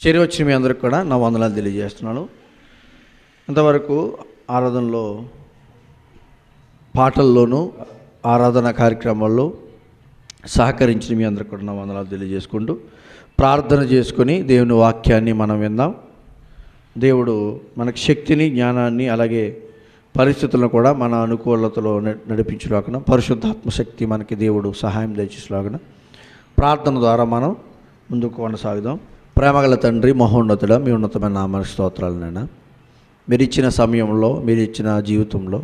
చేరి వచ్చిన మీ అందరికి కూడా నా వందనాలు తెలియజేస్తున్నాను. ఇంతవరకు ఆరాధనలో పాటల్లోనూ ఆరాధన కార్యక్రమాల్లో సహకరించిన మీ అందరికి కూడా నా వందనాలు తెలియజేసుకుంటూ ప్రార్థన చేసుకొని దేవుని వాక్యాన్ని మనం విందాం. దేవుడు మనకు శక్తిని, జ్ఞానాన్ని, అలాగే పరిస్థితులను కూడా మన అనుకూలతలో నడిపించలాగిన పరిశుద్ధాత్మ శక్తి మనకి దేవుడు సహాయం దయచేలాగిన ప్రార్థన ద్వారా మనం ముందుకు కొనసాగుదాం. ప్రేమగల తండ్రి, మహోన్నతుడా, మీ ఉన్నతమైన నామానికి స్తోత్రాలనైనా. మీరు ఇచ్చిన సమయంలో, మీరు ఇచ్చిన జీవితంలో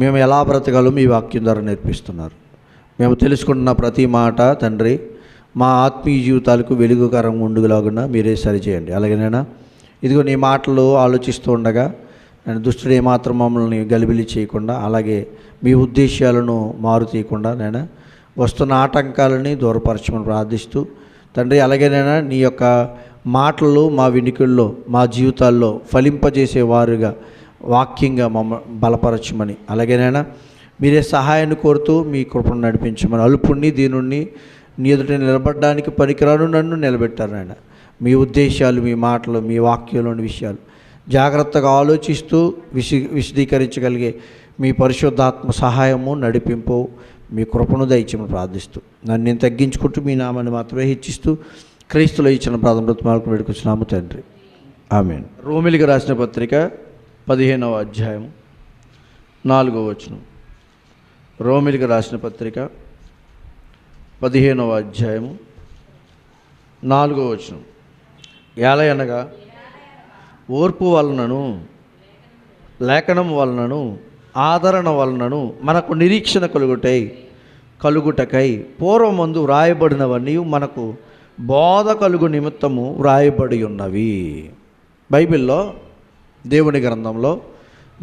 మేము ఎలా బ్రతకాలో మీ వాక్యం ద్వారా నేర్పిస్తున్నారు. మేము తెలుసుకుంటున్న ప్రతి మాట తండ్రి మా ఆత్మీయ జీవితాలకు వెలుగుకరంగా ఉండులాగున్నా మీరే సరిచేయండి. అలాగేనైనా ఇదిగో నీ మాటలు ఆలోచిస్తూ ఉండగా నేను దుష్టుడు ఏమాత్రం మమ్మల్ని గలిబిలి చేయకుండా, అలాగే మీ ఉద్దేశాలను మారు తీయకుండా నేను వస్తున్న ఆటంకాలని దూరపరచమని ప్రార్థిస్తూ తండ్రి, అలాగేనైనా నీ యొక్క మాటలు మా వినికిల్లో, మా జీవితాల్లో ఫలింపజేసేవారుగా వాక్యంగా బలపరచమని, అలాగేనైనా మీరే సహాయాన్ని కోరుతూ మీ కృపను నడిపించమని, అల్పుణ్ణి దీనుణ్ణి నీ ఎదుట నిలబడడానికి పనికిరాను నన్ను నిలబెట్టారు నాయన. మీ ఉద్దేశాలు, మీ మాటలు, మీ వాక్యంలోని విషయాలు జాగ్రత్తగా ఆలోచిస్తూ విశదీకరించగలిగే మీ పరిశుద్ధాత్మ సహాయము, నడిపింపు, మీ కృపను దయచేయమని ప్రార్థిస్తూ నన్ను నేను తగ్గించుకుంటూ మీ నామాన్ని మాత్రమే హెచ్చిస్తూ క్రీస్తులో ఇచ్చిన ప్రాథమిక వేడుకొచ్చినాము తండ్రి, ఆమేన్. రోమిలికి రాసిన పత్రిక 15వ అధ్యాయం 4వ వచనం. రోమిలికి రాసిన పత్రిక 15వ అధ్యాయము 4వ వచనం. ఏలయనగా ఓర్పు వలనను, లేఖనం వలనను, ఆదరణ వలనను మనకు నిరీక్షణ కలుగుటకై పూర్వమందు వ్రాయబడినవన్నీ మనకు బోధ కలుగు నిమిత్తము వ్రాయబడి ఉన్నవి. బైబిల్లో, దేవుని గ్రంథంలో,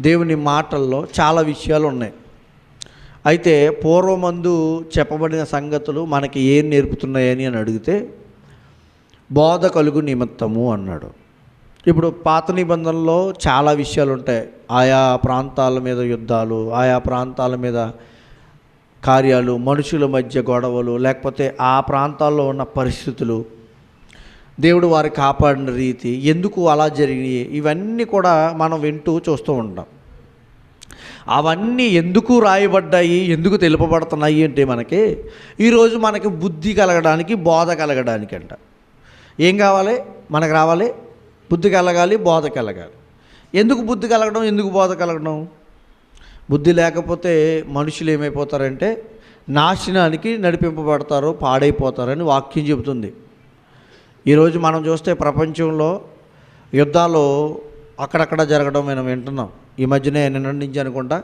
దేవుని మాటల్లో చాలా విషయాలు ఉన్నాయి. అయితే పూర్వమందు చెప్పబడిన సంగతులు మనకి ఏం నేర్పుతున్నాయని అని అడిగితే బోధ కలుగు నిమిత్తము అన్నాడు. ఇప్పుడు పాత నిబంధనలో చాలా విషయాలు ఉంటాయి. ఆయా ప్రాంతాల మీద యుద్ధాలు, ఆయా ప్రాంతాల మీద కార్యాలు, మనుషుల మధ్య గొడవలు, లేకపోతే ఆ ప్రాంతాల్లో ఉన్న పరిస్థితులు, దేవుడు వారిని కాపాడిన రీతి, ఎందుకు అలా జరిగినాయి, ఇవన్నీ కూడా మనం వింటూ చూస్తూ ఉంటాం. అవన్నీ ఎందుకు రాయబడ్డాయి, ఎందుకు తెలుపబడుతున్నాయి అంటే ఈరోజు మనకి బుద్ధి కలగడానికి, బోధ కలగడానికి అంట. ఏం కావాలి మనకు? రావాలి బుద్ధి కలగాలి, బోధ కలగాలి. ఎందుకు బుద్ధి కలగడం, ఎందుకు బోధ కలగడం? బుద్ధి లేకపోతే మనుషులు ఏమైపోతారంటే నాశనానికి నడిపింపబడతారు, పాడైపోతారని వాక్యం చెబుతుంది. ఈరోజు మనం చూస్తే ప్రపంచంలో యుద్ధాలు అక్కడక్కడ జరగడం మనం వింటున్నాం. ఈ మధ్యనే నిన్న నుంచి అనుకుంటా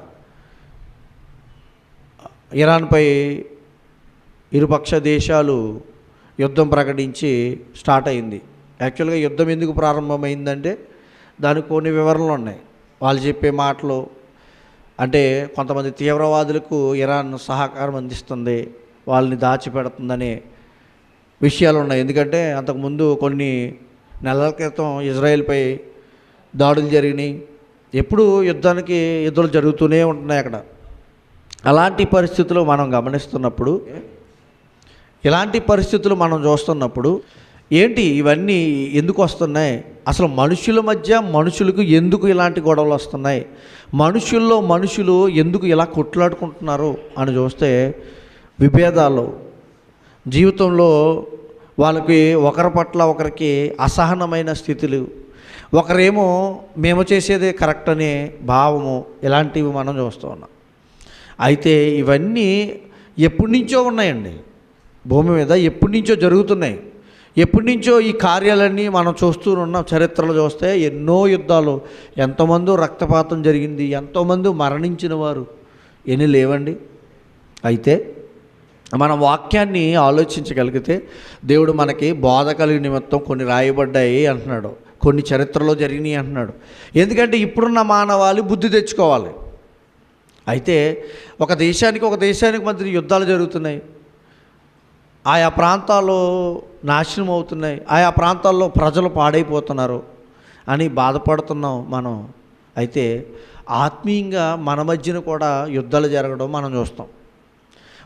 ఇరాన్పై ఇరుపక్ష దేశాలు యుద్ధం ప్రకటించి స్టార్ట్ అయింది. యాక్చువల్గా యుద్ధం ఎందుకు ప్రారంభమైందంటే దానికి కొన్ని వివరణలు ఉన్నాయి. వాళ్ళు చెప్పే మాటలు అంటే కొంతమంది తీవ్రవాదులకు ఇరాన్ సహకారం అందిస్తుంది, వాళ్ళని దాచిపెడుతుందనే విషయాలు ఉన్నాయి. ఎందుకంటే అంతకుముందు కొన్ని నెలల క్రితం ఇజ్రాయెల్పై దాడులు జరిగినాయి. ఎప్పుడు యుద్ధాలు జరుగుతూనే ఉంటున్నాయి అక్కడ. అలాంటి పరిస్థితులు మనం గమనిస్తున్నప్పుడు, ఇలాంటి పరిస్థితులు మనం చూస్తున్నప్పుడు ఏంటి ఇవన్నీ ఎందుకు వస్తున్నాయి? అసలు మనుషుల మధ్య మనుషులకు ఎందుకు ఇలాంటి గొడవలు వస్తున్నాయి? మనుషుల్లో మనుషులు ఎందుకు ఇలా కొట్లాడుకుంటున్నారు అని చూస్తే విభేదాలు, జీవితంలో వాళ్ళకి ఒకరి పట్ల ఒకరికి అసహనమైన స్థితులు, ఒకరేమో మేము చేసేదే కరెక్ట్ అనే భావము, ఇలాంటివి మనం చూస్తూ ఉన్నాం. అయితే ఇవన్నీ ఎప్పటి నుంచో ఉన్నాయండి, భూమి మీద ఎప్పటి నుంచో జరుగుతున్నాయి. ఎప్పటి నుంచో ఈ కార్యాలన్నీ మనం చూస్తూ ఉన్నాం. చరిత్రలో చూస్తే ఎన్నో యుద్ధాలు, ఎంతోమంది రక్తపాతం జరిగింది, ఎంతోమంది మరణించిన వారు ఎన్ని లేవండి. అయితే మన వాక్యాన్ని ఆలోచించగలిగితే దేవుడు మనకి బోధ కలిగిన నిమిత్తం కొన్ని రాయబడ్డాయి అంటున్నాడు, కొన్ని చరిత్రలో జరిగినాయి అంటున్నాడు. ఎందుకంటే ఇప్పుడున్న మానవాళి బుద్ధి తెచ్చుకోవాలి. అయితే ఒక దేశానికి మధ్య యుద్ధాలు జరుగుతున్నాయి, ఆయా ప్రాంతాల్లో నాశనం అవుతున్నాయి, ఆయా ప్రాంతాల్లో ప్రజలు పాడైపోతున్నారు అని బాధపడుతున్నాం మనం. అయితే ఆత్మీయంగా మన మధ్యన కూడా యుద్ధాలు జరగడం మనం చూస్తాం.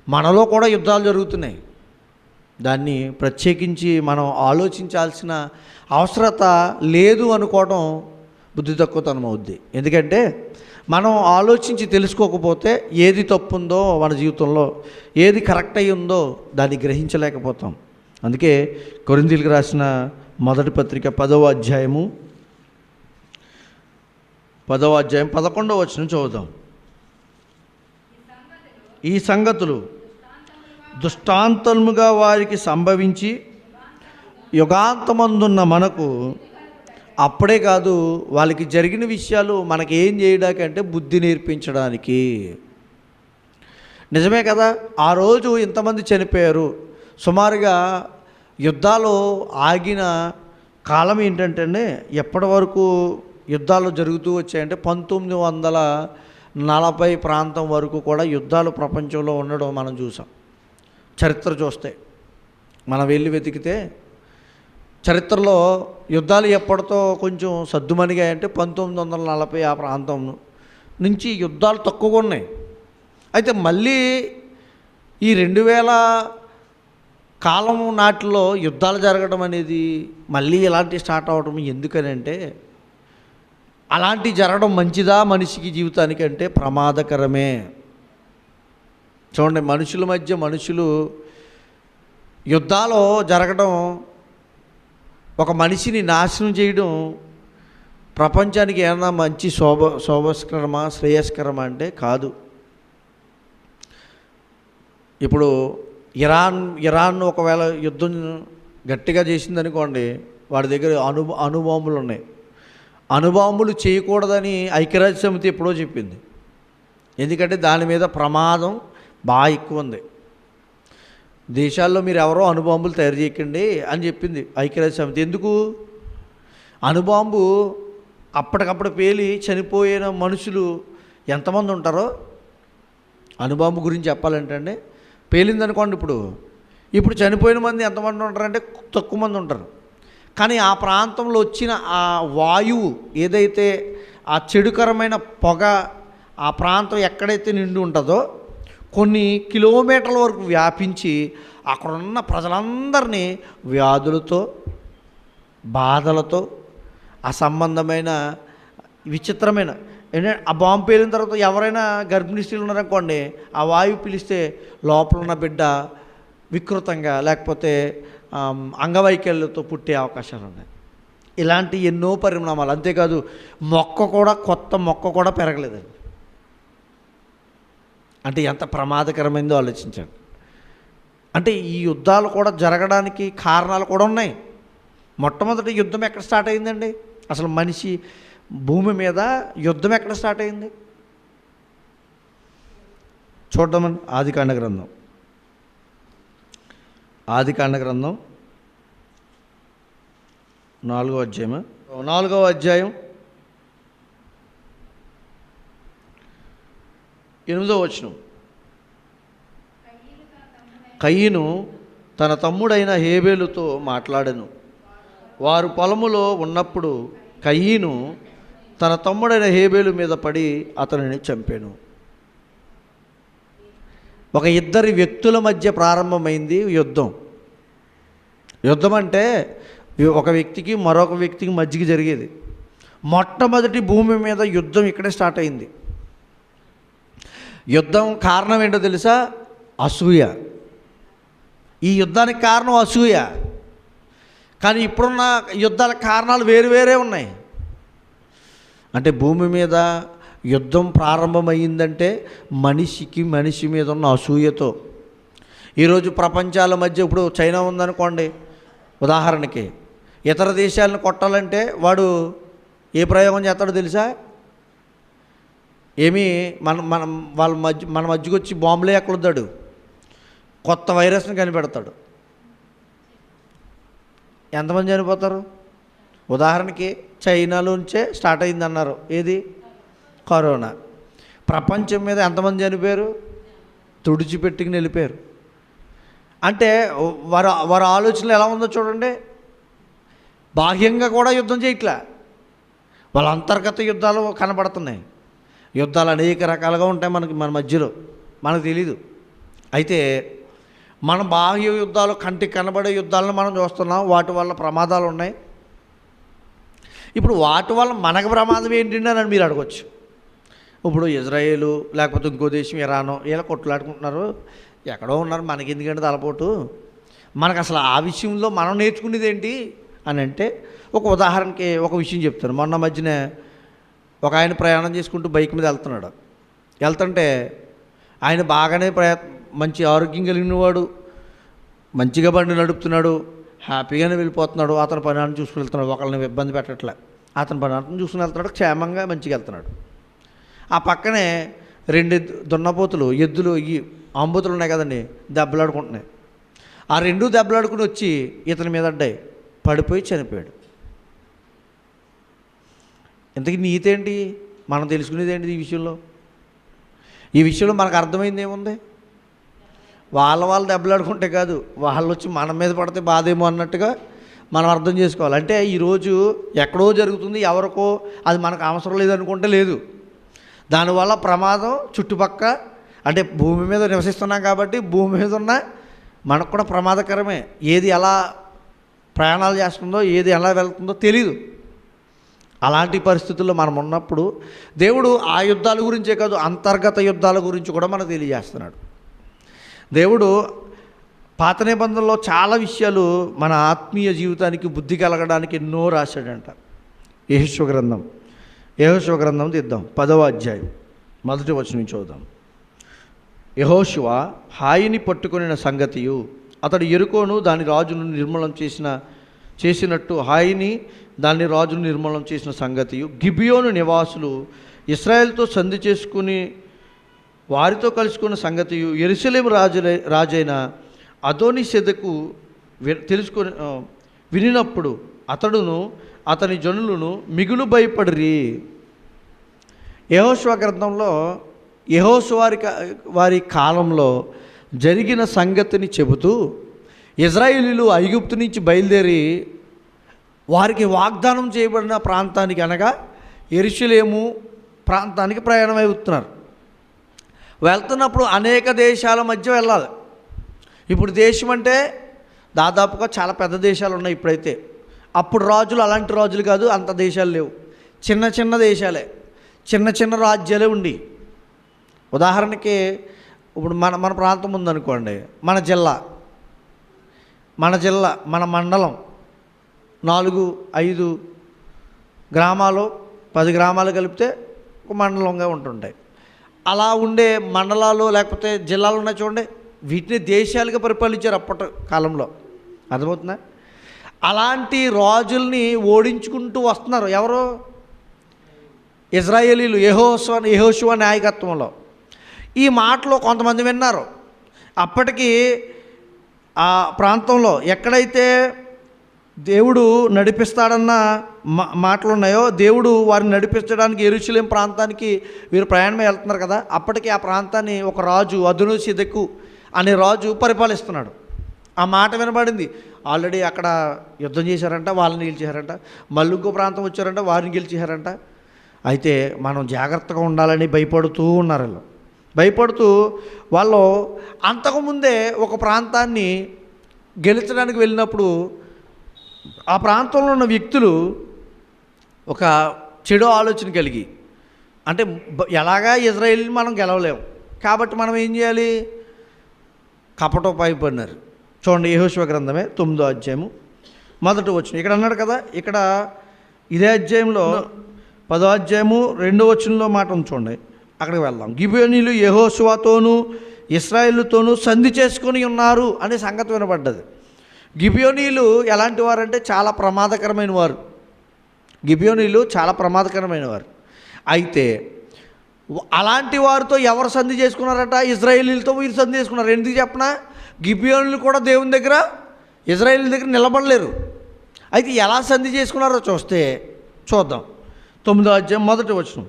మనలో కూడా యుద్ధాలు జరుగుతున్నాయి. దాన్ని ప్రత్యేకించి మనం ఆలోచించాల్సిన అవసరత లేదు అనుకోవడం బుద్ధి తక్కువతనం అవుద్ది. ఎందుకంటే మనం ఆలోచించి తెలుసుకోకపోతే ఏది తప్పు ఉందో మన జీవితంలో, ఏది కరెక్ట్ అయి ఉందో దాన్ని గ్రహించలేకపోతాం. అందుకే కొరింథీయులకు రాసిన మొదటి పత్రిక 10వ అధ్యాయం 11వ వచనం చదువుదాం. ఈ సంగతులు దృష్టాంతముగా వారికి సంభవించి యుగాంతమందున్న మనకు, అప్పుడే కాదు వాళ్ళకి జరిగిన విషయాలు మనకి ఏం చేయడానికి అంటే బుద్ధి నేర్పించడానికి. నిజమే కదా, ఆ రోజు ఇంతమంది చనిపోయారు. సుమారుగా యుద్ధాలు ఆగిన కాలం ఏంటంటే ఎప్పటి వరకు యుద్ధాలు జరుగుతూ వచ్చాయంటే 1940 ప్రాంతం వరకు కూడా యుద్ధాలు ప్రపంచంలో ఉండడం మనం చూసాం. చరిత్ర చూస్తే మనం వెళ్ళి వెతికితే చరిత్రలో యుద్ధాలు ఎప్పటితో కొంచెం సద్దుమణిగాయంటే 1940 ఆ ప్రాంతం నుంచి యుద్ధాలు తక్కువగా ఉన్నాయి. అయితే మళ్ళీ ఈ 2000 కాలం నాటిలో యుద్ధాలు జరగడం అనేది మళ్ళీ ఇలాంటి స్టార్ట్ అవ్వడం ఎందుకనంటే, అలాంటి జరగడం మంచిదా మనిషికి జీవితానికి అంటే ప్రమాదకరమే. చూడండి, మనుషుల మధ్య మనుషులు యుద్ధాలు జరగడం ఒక మనిషిని నాశనం చేయడం ప్రపంచానికి ఏమన్నా మంచి శోభస్కరమా శ్రేయస్కరమా అంటే కాదు. ఇప్పుడు ఇరాన్ ఒకవేళ యుద్ధం గట్టిగా చేసిందనుకోండి, వాడి దగ్గర అణుబాంబులు ఉన్నాయి. అణుబాంబులు చేయకూడదని ఐక్యరాజ్య సమితి ఎప్పుడో చెప్పింది. ఎందుకంటే దాని మీద ప్రమాదం బాగా ఎక్కువ ఉంది. దేశాల్లో మీరు ఎవరో అణుబాంబులు తయారు చేయకండి అని చెప్పింది ఐక్యరాజ్య సమితి. ఎందుకు? అణుబాంబు అప్పటికప్పుడు పేలి చనిపోయిన మనుషులు ఎంతమంది ఉంటారో, అణుబాంబు గురించి చెప్పాలంటే అండి, పేలిందనుకోండి, ఇప్పుడు చనిపోయిన మంది ఎంతమంది ఉంటారంటే తక్కువ మంది ఉంటారు. కానీ ఆ ప్రాంతంలో వచ్చిన ఆ వాయువు ఏదైతే ఆ చెడుకరమైన పొగ ఆ ప్రాంతం ఎక్కడైతే నిండి ఉంటుందో కొన్ని కిలోమీటర్ల వరకు వ్యాపించి అక్కడున్న ప్రజలందరినీ వ్యాధులతో, బాధలతో, అసంబంధమైన విచిత్రమైన ఏంటంటే ఆ బాంబు పేలిన తర్వాత ఎవరైనా గర్భిణీ స్త్రీలు ఉన్నారనుకోండి, ఆ వాయువు పిలిస్తే లోపల ఉన్న బిడ్డ వికృతంగా లేకపోతే అంగవైకల్యంతో పుట్టే అవకాశాలు ఉన్నాయి. ఇలాంటి ఎన్నో పరిణామాలు. అంతేకాదు కొత్త మొక్క కూడా పెరగలేదండి. అంటే ఎంత ప్రమాదకరమైందో ఆలోచించండి. అంటే ఈ యుద్ధాలు కూడా జరగడానికి కారణాలు కూడా ఉన్నాయి. మొట్టమొదటి యుద్ధం ఎక్కడ స్టార్ట్ అయిందండి? అసలు మనిషి భూమి మీద యుద్ధం ఎక్కడ స్టార్ట్ అయింది చూద్దామండి. ఆదికాండ గ్రంథం 4వ అధ్యాయం 8వ వచనం. కయీను తన తమ్ముడైన హేబేలుతో మాట్లాడెను. వారు పొలములో ఉన్నప్పుడు కయీను తన తమ్ముడైన హేబేలు మీద పడి అతనిని చంపాను. ఒక ఇద్దరి వ్యక్తుల మధ్య ప్రారంభమైంది యుద్ధం. యుద్ధం అంటే ఒక వ్యక్తికి మరొక వ్యక్తికి మధ్యకి జరిగేది. మొట్టమొదటి భూమి మీద యుద్ధం ఇక్కడే స్టార్ట్ అయింది. యుద్ధం కారణం ఏంటో తెలుసా? అసూయ. ఈ యుద్ధానికి కారణం అసూయ. కానీ ఇప్పుడున్న యుద్ధాల కారణాలు వేరే ఉన్నాయి. అంటే భూమి మీద యుద్ధం ప్రారంభమైందంటే మనిషి మీద ఉన్న అసూయతో. ఈరోజు ప్రపంచాల మధ్య ఇప్పుడు చైనా ఉందనుకోండి, ఉదాహరణకి ఇతర దేశాలను కొట్టాలంటే వాడు ఏ ప్రయోగం చేస్తాడో తెలుసా? మన మధ్యకి వచ్చి బాంబులే ఎక్కడొద్దాడు, కొత్త వైరస్ని కనిపెడతాడు. ఎంతమంది చనిపోతారు? ఉదాహరణకి చైనాలోంచే స్టార్ట్ అయిందన్నారు. ఏది? కరోనా. ప్రపంచం మీద ఎంతమంది చనిపోయారు? తుడిచిపెట్టుకుని వెళ్ళిపోయారు. అంటే వారి ఆలోచనలు ఎలా ఉందో చూడండి. బాహ్యంగా కూడా యుద్ధం చేయట్లే, వాళ్ళ అంతర్గత యుద్ధాలు కనబడుతున్నాయి. యుద్ధాలు అనేక రకాలుగా ఉంటాయి మన మధ్యలో, మనకు తెలీదు. అయితే మన బాహ్య యుద్ధాలు, కంటికి కనబడే యుద్ధాలను మనం చూస్తున్నాం, వాటి వల్ల ప్రమాదాలు ఉన్నాయి. ఇప్పుడు వాటి వల్ల మనకు ప్రమాదం ఏంటండి అని మీరు అడగచ్చు. ఇప్పుడు ఇజ్రాయేలు లేకపోతే ఇంకో దేశం ఇరాను ఇలా కొట్లాడుకుంటున్నారు, ఎక్కడో ఉన్నారు, మనకి ఎందుకంటే తలపోటు. మనకు అసలు ఆ విషయంలో మనం నేర్చుకునేది ఏంటి అని అంటే, ఒక ఉదాహరణకి ఒక విషయం చెప్తాను. మొన్న మధ్యన ఒక ఆయన ప్రయాణం చేసుకుంటూ బైక్ మీద వెళ్తుంటే ఆయన బాగానే మంచి ఆరోగ్యం కలిగిన వాడు, మంచిగా బండి నడుపుతున్నాడు, హ్యాపీగానే వెళ్ళిపోతున్నాడు. అతని పని చూసుకుని వెళ్తున్నాడు, ఒకళ్ళని ఇబ్బంది పెట్టట్లే. అతని పని చూసుకుని వెళ్తున్నాడు, క్షేమంగా మంచిగా వెళ్తున్నాడు. ఆ పక్కనే 2 దున్నపోతులు, ఎద్దులు, ఈ అంబుతులు ఉన్నాయి కదండి, దెబ్బలాడుకుంటున్నాయి. ఆ 2 దెబ్బలాడుకుని వచ్చి ఇతని మీద అడ్డాయి, పడిపోయి చనిపోయాడు. ఇంతకీ నీతి ఏంటి, మనం తెలుసుకునేది ఏంటి ఈ విషయంలో మనకు అర్థమైంది ఏముంది? వాళ్ళు దెబ్బలాడుకుంటే కాదు, వాళ్ళు వచ్చి మన మీద పడితే బాధేమో అన్నట్టుగా మనం అర్థం చేసుకోవాలి. అంటే ఈరోజు ఎక్కడో జరుగుతుంది, ఎవరికో అది మనకు అవసరం లేదనుకుంటే లేదు. దానివల్ల ప్రమాదం చుట్టుపక్క, అంటే భూమి మీద నివసిస్తున్నాం కాబట్టి భూమి మీద ఉన్న మనకు కూడా ప్రమాదకరమే. ఏది ఎలా ప్రయాణాలు చేస్తుందో, ఏది ఎలా వెళ్తుందో తెలీదు. అలాంటి పరిస్థితుల్లో మనం ఉన్నప్పుడు దేవుడు ఆ యుద్ధాల గురించే కాదు, అంతర్గత యుద్ధాల గురించి కూడా మనకు తెలియజేస్తున్నాడు. దేవుడు పాత నిబంధనలో చాలా విషయాలు మన ఆత్మీయ జీవితానికి బుద్ధి కలగడానికి ఎన్నో రాశాడంట. యెహోషువ గ్రంథం తీద్దాం, 10వ అధ్యాయం 1వ వచనం చూద్దాం. యెహోషువ హాయిని పట్టుకొనిన సంగతియు, అతడు యెరికోను దాని రాజును నిర్మూలం చేసినట్టు హాయిని దాని రాజును నిర్మూలం చేసిన సంగతియు, గిబియోను నివాసులు ఇశ్రాయేలుతో సంధి చేసుకుని వారితో కలుసుకున్న సంగతియు, యెరూషలేము రాజైన అదోనీసెదెకు వినినప్పుడు అతడును అతని జనులను మిగులు భయపడిరి. యెహోషువ గ్రంథంలో యెహోషువ వారి కాలంలో జరిగిన సంగతిని చెబుతూ, ఇశ్రాయేలీయులు ఐగుప్తు నుంచి బయలుదేరి వారికి వాగ్దానం చేయబడిన ప్రాంతానికి, అనగా యెరూషలేము ప్రాంతానికి ప్రయాణమై వస్తున్నారు. వెళ్తున్నప్పుడు అనేక దేశాల మధ్య వెళ్ళాలి. ఇప్పుడు దేశం అంటే దాదాపుగా చాలా పెద్ద దేశాలు ఉన్నాయి ఇప్పుడైతే. అప్పుడు రాజులు అలాంటి రాజులు కాదు, అంత దేశాలు లేవు, చిన్న చిన్న దేశాలే, చిన్న చిన్న రాజ్యాలే ఉండి. ఉదాహరణకి ఇప్పుడు మన ప్రాంతం ఉందనుకోండి, మన జిల్లా, మన మండలం 4-5 గ్రామాలు, 10 గ్రామాలు కలిపితే ఒక మండలంగా ఉంటుంటాయి. అలా ఉండే మండలాలు లేకపోతే జిల్లాలు ఉన్నాయి చూడండి, వీటిని దేశాలుగా పరిపాలించారు అప్పటి కాలంలో. అర్థమవుతుందా? అలాంటి రాజుల్ని ఓడించుకుంటూ వస్తున్నారు ఎవరు? ఇశ్రాయేలీయులు యెహోషువ నాయకత్వంలో. ఈ మాటలు కొంతమంది విన్నారు. అప్పటికి ఆ ప్రాంతంలో ఎక్కడైతే దేవుడు నడిపిస్తాడన్న మాటలు ఉన్నాయో, దేవుడు వారిని నడిపించడానికి యెరూషలేం ప్రాంతానికి వీరు ప్రయాణమై వెళ్తున్నారు కదా. అప్పటికి ఆ ప్రాంతాన్ని ఒక రాజు, అదోనీసెదెకు అనే రాజు పరిపాలిస్తున్నాడు. ఆ మాట వినబడింది. ఆల్రెడీ అక్కడ యుద్ధం చేశారంట, వాళ్ళని గెలిచారంట. మళ్ళీ ఇంకో ప్రాంతం వచ్చారంట, వారిని గెలిచారంట. అయితే మనం జాగ్రత్తగా ఉండాలని భయపడుతూ ఉన్నారు. భయపడుతూ వాళ్ళు అంతకుముందే ఒక ప్రాంతాన్ని గెలిచడానికి వెళ్ళినప్పుడు ఆ ప్రాంతంలో ఉన్న వ్యక్తులు ఒక చెడు ఆలోచన కలిగి, అంటే ఎలాగా ఇజ్రాయేలుని మనం గెలవలేము కాబట్టి మనం ఏం చేయాలి, కపటోపాయపడినారు. చూడండి, యెహోషువ గ్రంథమే 9వ అధ్యాయము 1వ వచనం. ఇక్కడ అన్నాడు కదా, ఇక్కడ ఇదే అధ్యాయంలో 10వ అధ్యాయము 2వ వచనంలో మాట చూడండి, అక్కడికి వెళ్దాం. గిబియోనీయులు యెహోషువతోనూ ఇశ్రాయేలుతోనూ సంధి చేసుకొని ఉన్నారు అనే సంగతి వినబడ్డది. గిబియోనీయులు ఎలాంటి వారంటే చాలా ప్రమాదకరమైన వారు. చాలా ప్రమాదకరమైన వారు. అయితే అలాంటి వారితో ఎవరు సంధి చేసుకున్నారట? ఇశ్రాయేలీయులతో వీరు సంధి చేసుకున్నారు. ఎందుకు చెప్పనా? గిబియోనీయులు కూడా దేవుని దగ్గర, ఇశ్రాయేలీయుల దగ్గర నిలబడలేరు. అయితే ఎలా సంధి చేసుకున్నారో చూద్దాం. 9వ అధ్యాయం 1వ వచనం.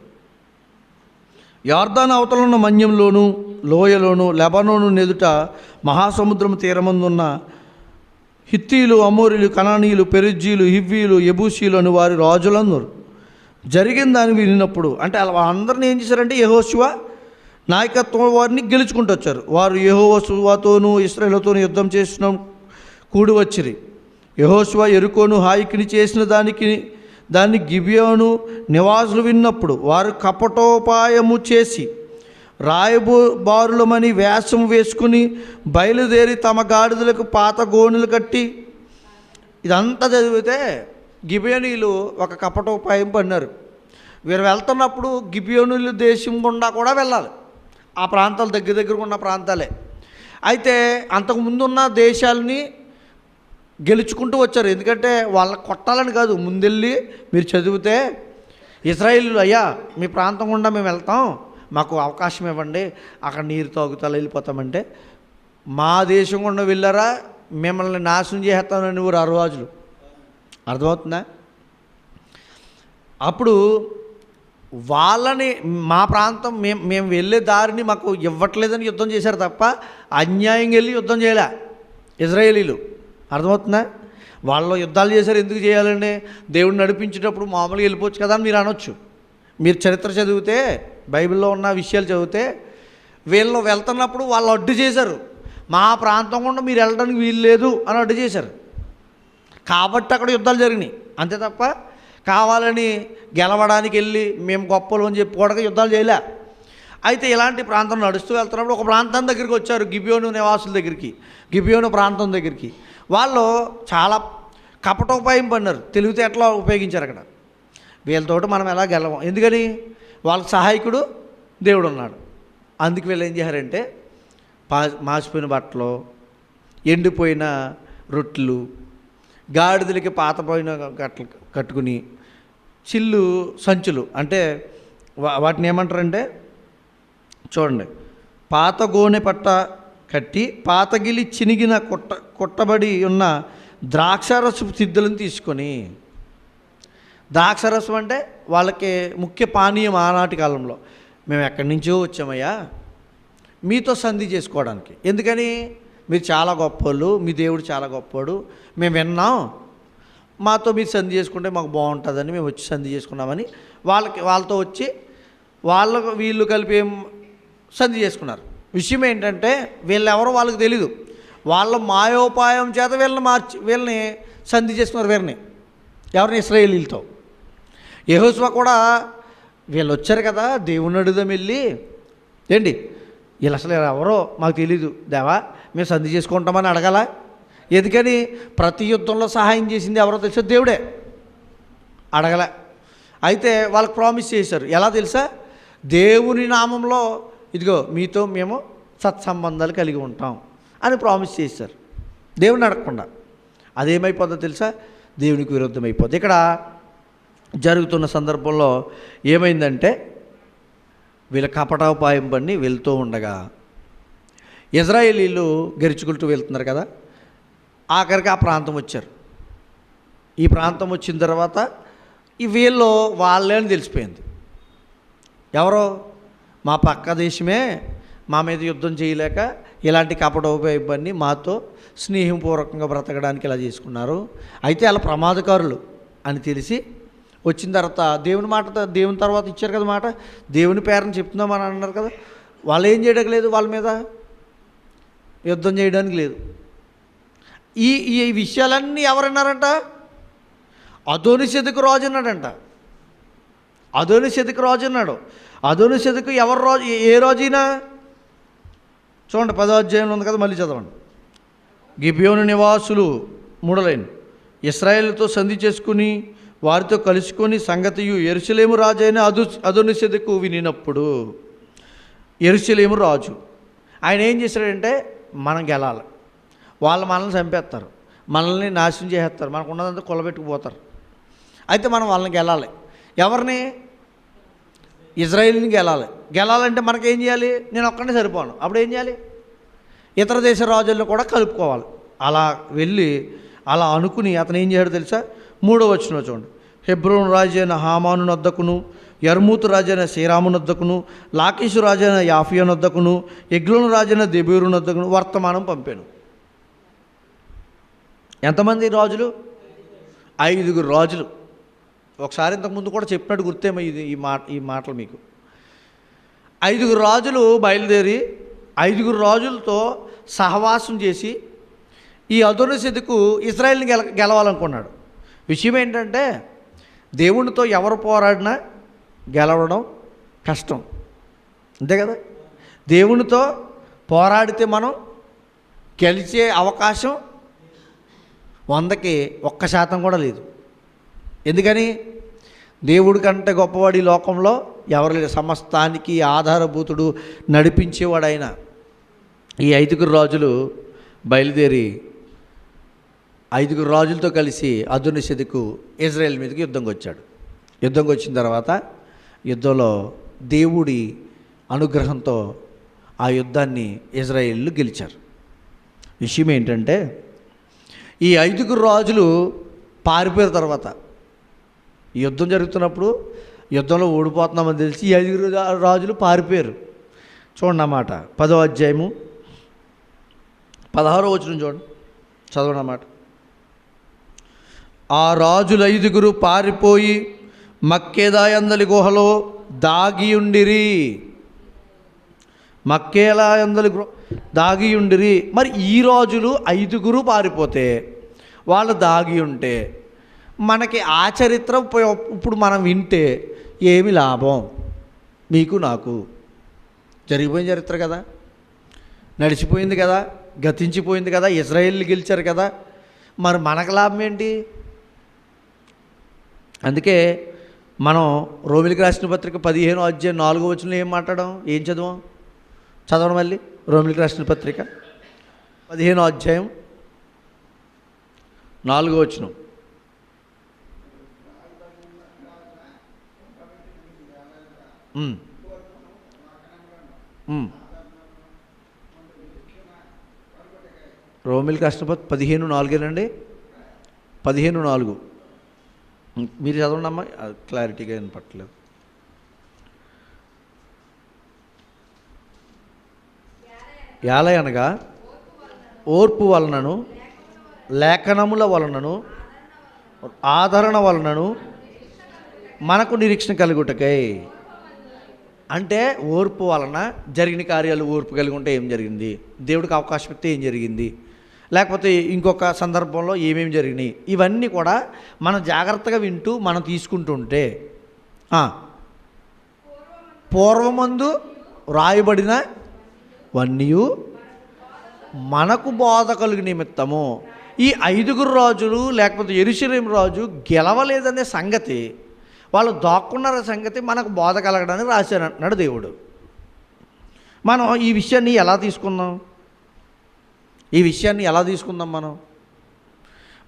యొర్దాను అవతలున్న మన్యంలోను లోయలోను లెబనోను నెదుట మహాసముద్రము తీరమందున్న హిత్తీలు, అమోరీలు, కనానీయులు, పెరిజ్జీలు, హివ్వీలు, యెబూసీలు అని వారి రాజులందరూ జరిగిన దాన్ని వినినప్పుడు, అంటే వాళ్ళందరినీ ఏం చేశారంటే యెహోషువ నాయకత్వం వారిని గెలుచుకుంటూ వచ్చారు. వారు యెహోషువతోనూ ఇశ్రాయేలుతోనూ యుద్ధం చేసిన కూడి వచ్చిరి. యెహోషువ యెరికోను హాయికిని చేసిన దాన్ని గిబియోను నివాసులు విన్నప్పుడు వారు కపటోపాయము చేసి రాయబారులమని వేషం వేసుకుని బయలుదేరి తమ గాడిదలకు పాత గోనులు కట్టి, ఇదంతా చదివితే గిబియోనీలు ఒక కపటోపాయం పన్నారు. వీరు వెళ్తున్నప్పుడు గిబియోనీలు దేశం గుండా కూడా వెళ్ళాలి. ఆ ప్రాంతాలు దగ్గర ఉన్న ప్రాంతాలే. అయితే అంతకుముందు ఉన్న దేశాలని గెలుచుకుంటూ వచ్చారు. ఎందుకంటే వాళ్ళని కొట్టాలని కాదు, ముందెళ్ళి మీరు చదివితే ఇశ్రాయేలీయులు, అయ్యా మీ ప్రాంతం గుండా మేము వెళ్తాం, మాకు అవకాశం ఇవ్వండి, అక్కడ నీరు తాగుతా వెళ్ళిపోతామంటే, మా దేశం గుండా వెళ్ళారా మిమ్మల్ని నాశనం చేస్తామని ఊరు ఆ రోజులు. అర్థమవుతుందా? అప్పుడు వాళ్ళని మా ప్రాంతం మేము వెళ్ళే దారిని మాకు ఇవ్వట్లేదని యుద్ధం చేశారు తప్ప అన్యాయంగా వెళ్ళి యుద్ధం చేయలే ఇశ్రాయేలీలు. అర్థమవుతుందా? వాళ్ళు యుద్ధాలు చేశారు. ఎందుకు చేయాలండి? దేవుడు నడిపించేటప్పుడు మామూలుగా వెళ్ళిపోవచ్చు కదా అని మీరు అనొచ్చు. మీరు చరిత్ర చదివితే, బైబిల్లో ఉన్న విషయాలు చదివితే, వీళ్ళు వెళ్తున్నప్పుడు వాళ్ళు అడ్డు చేశారు. మా ప్రాంతం కూడా మీరు వెళ్ళడానికి వీలు లేదు అని అడ్డు చేశారు. కాబట్టి అక్కడ యుద్ధాలు జరిగినాయి. అంతే తప్ప కావాలని గెలవడానికి వెళ్ళి మేము గొప్పలు అని చెప్పుకోవడానికి యుద్ధాలు చేయలే. అయితే ఇలాంటి ప్రాంతం నడుస్తూ వెళ్తున్నప్పుడు ఒక ప్రాంతం దగ్గరికి వచ్చారు, గిబియోను నివాసుల దగ్గరికి, గిబియోను ప్రాంతం దగ్గరికి. వాళ్ళు చాలా కపటోపాయం పన్నారు, తెలివితేటలు ఉపయోగించారు. అక్కడ వీళ్ళతోటి మనం ఎలా గెలవం, ఎందుకని వాళ్ళకి సహాయకుడు దేవుడు ఉన్నాడు. అందుకు వీళ్ళు ఏం చేశారంటే మాసిపోయిన బట్టలు, ఎండిపోయిన రొట్టెలు, గాడిదలకి పాతపోయిన గట్టలు కట్టుకుని, చిల్లు సంచులు అంటే వాటిని ఏమంటారంటే చూడండి, పాత గోనె పట్ట కట్టి పాతగిలి చినిగిన కొట్టబడి ఉన్న ద్రాక్షారసపు సిద్ధులను తీసుకొని, ద్రాక్షారసం అంటే వాళ్ళకి ముఖ్య పానీయం ఆనాటి కాలంలో. మేము ఎక్కడి నుంచో వచ్చామయ్యా మీతో సంధి చేసుకోవడానికి, ఎందుకని మీరు చాలా గొప్పవాళ్ళు, మీ దేవుడు చాలా గొప్పవాడు, మేము విన్నాం, మాతో మీరు సంధి చేసుకుంటే మాకు బాగుంటుందని మేము వచ్చి సంధి చేసుకున్నామని వాళ్ళతో వచ్చి వీళ్ళు కలిపి సంధి చేసుకున్నారు. విషయం ఏంటంటే వీళ్ళెవరో వాళ్ళకి తెలీదు. వాళ్ళ మాయోపాయం చేత వీళ్ళని సంధి చేసుకున్నారు. ఎవరిని? ఇశ్రాయేలీలతో. యెహోషువ కూడా వీళ్ళు వచ్చారు కదా దేవుని అడుగుదాం వెళ్ళి, ఏంటి వీళ్ళు అసలు ఎవరో మాకు తెలీదు దేవా, మేము సంధి చేసుకుంటామని అడగాల. ఎందుకని ప్రతి యుద్ధంలో సహాయం చేసింది ఎవరో తెలుసా? దేవుడే. అడగలే. అయితే వాళ్ళకి ప్రామిస్ చేశారు. ఎలా తెలుసా? దేవుని నామంలో ఇదిగో మీతో మేము సత్సంబంధాలు కలిగి ఉంటాం అని ప్రామిస్ చేశారు, దేవుని అడగకుండా. అదేమైపోద్దో తెలుసా? దేవునికి విరుద్ధం అయిపోద్ది. ఇక్కడ జరుగుతున్న సందర్భంలో ఏమైందంటే వీళ్ళ కపటోపాయం పని వెళ్తూ ఉండగా ఇశ్రాయేలీలు గెలుచుకుంటూ వెళ్తున్నారు కదా, ఆఖరికి ఆ ప్రాంతం వచ్చారు. ఈ ప్రాంతం వచ్చిన తర్వాత ఈ వీళ్ళు వాళ్ళే అని తెలిసిపోయింది. ఎవరో మా పక్క దేశమే మా మీద యుద్ధం చేయలేక ఇలాంటి కపటోపాయాన్ని మాతో స్నేహపూర్వకంగా బ్రతకడానికి ఇలా చేసుకున్నారు, అయితే అలా ప్రమాదకారులు అని తెలిసి వచ్చిన తర్వాత దేవుని తర్వాత ఇచ్చారు కదా మాట, దేవుని పేరుని చెప్తున్నామని అన్నారు కదా, వాళ్ళు ఏం చేయడానికి లేదు, వాళ్ళ మీద యుద్ధం చేయడానికి లేదు. ఈ విషయాలన్నీ ఎవరన్నారంట? అదోనిసెదెకు రాజు అన్నాడంట. అదోనిసెదెకు రాజు అన్నాడు. అదోనిసెదెకు ఎవరు రాజు? ఏ రాజైనా చూడండి, 10వ అధ్యాయంలో ఉంది కదా, మళ్ళీ చదవండి. గిబియోను నివాసులు 3వ లైన్, ఇశ్రాయేలుతో సంధి చేసుకుని వారితో కలుసుకొని సంగతియు యెరూషలేము రాజు అయిన అదోనిసెదెకు వినినప్పుడు, యెరూషలేము రాజు ఆయన ఏం చేశాడంటే మనం గెలాలి, వాళ్ళు మనల్ని చంపేస్తారు, మనల్ని నాశనం చేసేస్తారు, మనకు ఉన్నదంతా కొలబెట్టుకుపోతారు. అయితే మనం వాళ్ళని గెలాలి. ఎవరిని? ఇజ్రాయేల్ని గెలాలంటే మనకేం చేయాలి? నేను ఒక్కడే సరిపోను. అప్పుడు ఏం చేయాలి? ఇతర దేశ రాజులను కూడా కలుపుకోవాలి. అలా వెళ్ళి అలా అనుకుని అతను ఏం చేయడు తెలుసా? 3వ వచనం చూడండి. హెబ్రోను రాజైన హామాను వద్దకును, యర్మూతు రాజైన శ్రీరాముని వద్దకును, లాకీషు రాజైన యాఫియాను వద్దకును, ఎగ్లోను రాజైన దెబీరుని వద్దకును వర్తమానం పంపాను. ఎంతమంది రాజులు? 5 రాజులు. ఒకసారి ఇంతకుముందు కూడా చెప్పినట్టు గుర్తేమో ఈ మాటలు మీకు. ఐదుగురు రాజులు బయలుదేరి 5 రాజులతో సహవాసం చేసి ఈ అదోనీసెదెకు ఇశ్రాయేలుని గెలవాలనుకున్నాడు. విషయం ఏంటంటే దేవునితో ఎవరు పోరాడినా గెలవడం కష్టం, అంతే కదా. దేవునితో పోరాడితే మనం గెలిచే అవకాశం 100కి 1% కూడా లేదు. ఎందుకని? దేవుడి కంటే గొప్పవాడు ఈ లోకంలో ఎవరు లేరు. సమస్తానికి ఆధారభూతుడు, నడిపించేవాడు ఆయన. ఈ 5 రాజులు బయలుదేరి 5 రాజులతో కలిసి అదోనీసెదెకు ఇజ్రాయెల్ మీదకి యుద్ధంకి వచ్చాడు. యుద్ధంకి వచ్చిన తర్వాత యుద్ధంలో దేవుడి అనుగ్రహంతో ఆ యుద్ధాన్ని ఇజ్రాయేలీలు గెలిచారు. విషయం ఏంటంటే ఈ 5 రాజులు పారిపోయిన తర్వాత ఈ యుద్ధం జరుగుతున్నప్పుడు యుద్ధంలో ఓడిపోతున్నామని తెలిసి ఈ 5 రాజులు పారిపోయారు. చూడండి అన్నమాట. 10వ అధ్యాయము 16వ వచనం చూడండి, చదవండి అన్నమాట. ఆ రాజులు 5 పారిపోయి మక్కేదా యందలి గుహలో దాగియుండిరి. మక్కేలా యందలి దాగియుండిరి. మరి ఈ రాజులు 5 పారిపోతే వాళ్ళు దాగి ఉంటే మనకి ఆ చరిత్ర ఇప్పుడు మనం వింటే ఏమి లాభం? మీకు నాకు జరిగిపోయిన చరిత్ర కదా, నడిచిపోయింది కదా, గతించిపోయింది కదా, ఇజ్రాయేలు గెలిచారు కదా, మరి మనకు లాభం ఏంటి? అందుకే మనం రోమిలికి రాసిన పత్రిక 15వ అధ్యాయం 4వ వచనంలో ఏం మాట్లాడడం, ఏం చదవం? చదవడం మళ్ళీ. రోమిలికి రాసిన పత్రిక 15వ అధ్యాయం 4వ వచనం. రోమిలికి రాసిన పత్రిక 15:4 15:4 మీరు చదవండి అమ్మా, క్లారిటీగా వినపట్లేదు. యాలై అనగా ఓర్పు వలనను లేఖనముల వలనను ఆదరణ వలనను మనకు నిరీక్షణ కలుగుటకై. అంటే ఓర్పు వలన జరిగిన కార్యాలు, ఓర్పు కలిగి ఉంటే ఏం జరిగింది, దేవుడికి అవకాశం ఇస్తే ఏం జరిగింది, లేకపోతే ఇంకొక సందర్భంలో ఏమేమి జరిగినాయి, ఇవన్నీ కూడా మనం జాగ్రత్తగా వింటూ మనం తీసుకుంటుంటే పూర్వమందు రాయబడిన వన్యు మనకు బోధ కలుగు నిమిత్తము. ఈ 5 రాజులు లేకపోతే యెరూషలేము రాజు గెలవలేదనే సంగతి, వాళ్ళు దాక్కున్న సంగతి మనకు బోధ కలగడానికి రాశానంటున్నాడు దేవుడు. మనం ఈ విషయాన్ని ఎలా తీసుకుందాం? మనం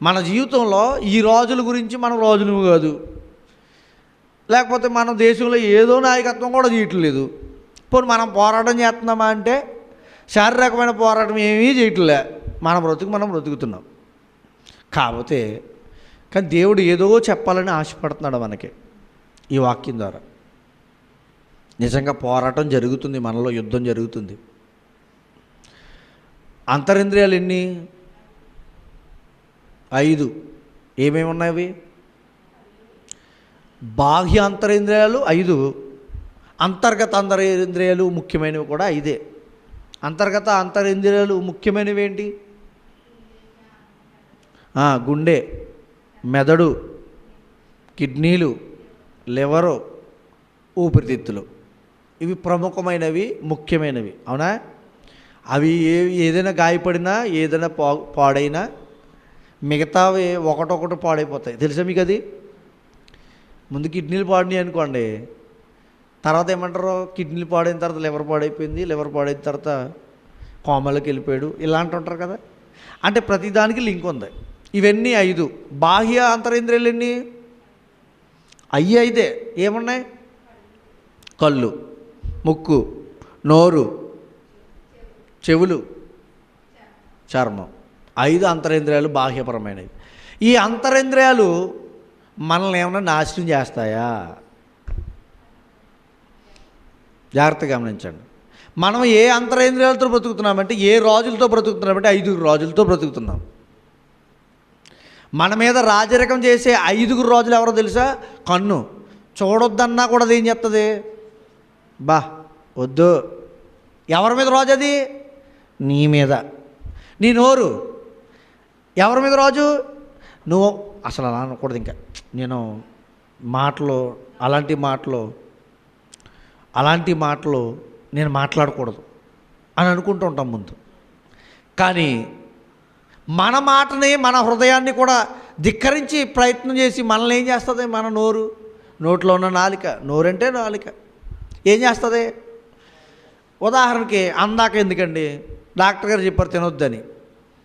మన జీవితంలో ఈ రాజుల గురించి మనం రాజులు కాదు, లేకపోతే మన దేశంలో ఏదో నాయకత్వం కూడా చేయట్లేదు. పోనీ మనం పోరాటం చేస్తున్నామా అంటే శారీరకమైన పోరాటం ఏమీ చేయట్లే, మన బ్రతుకు మనం బ్రతుకుతున్నాం. కాకపోతే కానీ దేవుడు ఏదో చెప్పాలని ఆశపడుతున్నాడు మనకి ఈ వాక్యం ద్వారా. నిజంగా పోరాటం జరుగుతుంది, మనలో యుద్ధం జరుగుతుంది. అంతరింద్రియాలు ఎన్ని? 5. ఏమేమి ఉన్నాయి? బాహ్య అంతరింద్రియాలు 5, అంతర్గత అంతరింద్రియాలు ముఖ్యమైనవి కూడా 5. అంతర్గత అంతరింద్రియాలు ముఖ్యమైనవి ఏంటి? గుండె, మెదడు, కిడ్నీలు, లివరు, ఊపిరితిత్తులు. ఇవి ప్రముఖమైనవి, ముఖ్యమైనవి, అవునా? అవి ఏదైనా గాయపడినా, ఏదైనా పాడైనా మిగతావి ఒకటొకటి పాడైపోతాయి. తెలుసా మీకు అది? ముందు కిడ్నీలు పాడినాయి అనుకోండి, తర్వాత ఏమంటారు, కిడ్నీలు పాడైన తర్వాత లివర్ పాడైపోయింది, లివర్ పాడైన తర్వాత కోమలోకి వెళ్ళిపోయాడు, ఇలాంటి ఉంటారు కదా. అంటే ప్రతిదానికి లింక్ ఉంది. ఇవన్నీ 5. బాహ్య అంతరింద్రియాలు ఎన్ని? 5. ఏమున్నాయి? కళ్ళు, ముక్కు, నోరు, చెవులు, చర్మం. 5 అంతరింద్రియాలు బాహ్యపరమైనవి. ఈ అంతరింద్రియాలు మనల్ని ఏమైనా నాశనం చేస్తాయా? జాగ్రత్తగా గమనించండి. మనం ఏ అంతరింద్రియాలతో బ్రతుకుతున్నామంటే, ఏ రాజులతో బ్రతుకుతున్నామంటే 5 రాజులతో బ్రతుకుతున్నాం. మన మీద రాజరికం చేసే 5 రాజులు ఎవరో తెలుసా? కన్ను చూడొద్దన్నా కూడా అది ఏం చేస్తుంది? వద్దు. ఎవరి మీద రాజు అది? నీ మీద. నీ నోరు ఎవరి మీద రాజు? నువ్వు అసలు అలా అనకూడదు. ఇంకా నేను మాటలు అలాంటి మాటలు నేను మాట్లాడకూడదు అని అనుకుంటూ ఉంటాం ముందు. కానీ మన మాటని, మన హృదయాన్ని కూడా ధిక్కరించి ప్రయత్నం చేసి మనల్ని ఏం చేస్తుంది? మన నోట్లో ఉన్న నాలిక. నోరంటే నాలిక ఏం చేస్తుంది? ఉదాహరణకి అందాక ఎందుకండి డాక్టర్ గారు చెప్పారు తినొద్దని.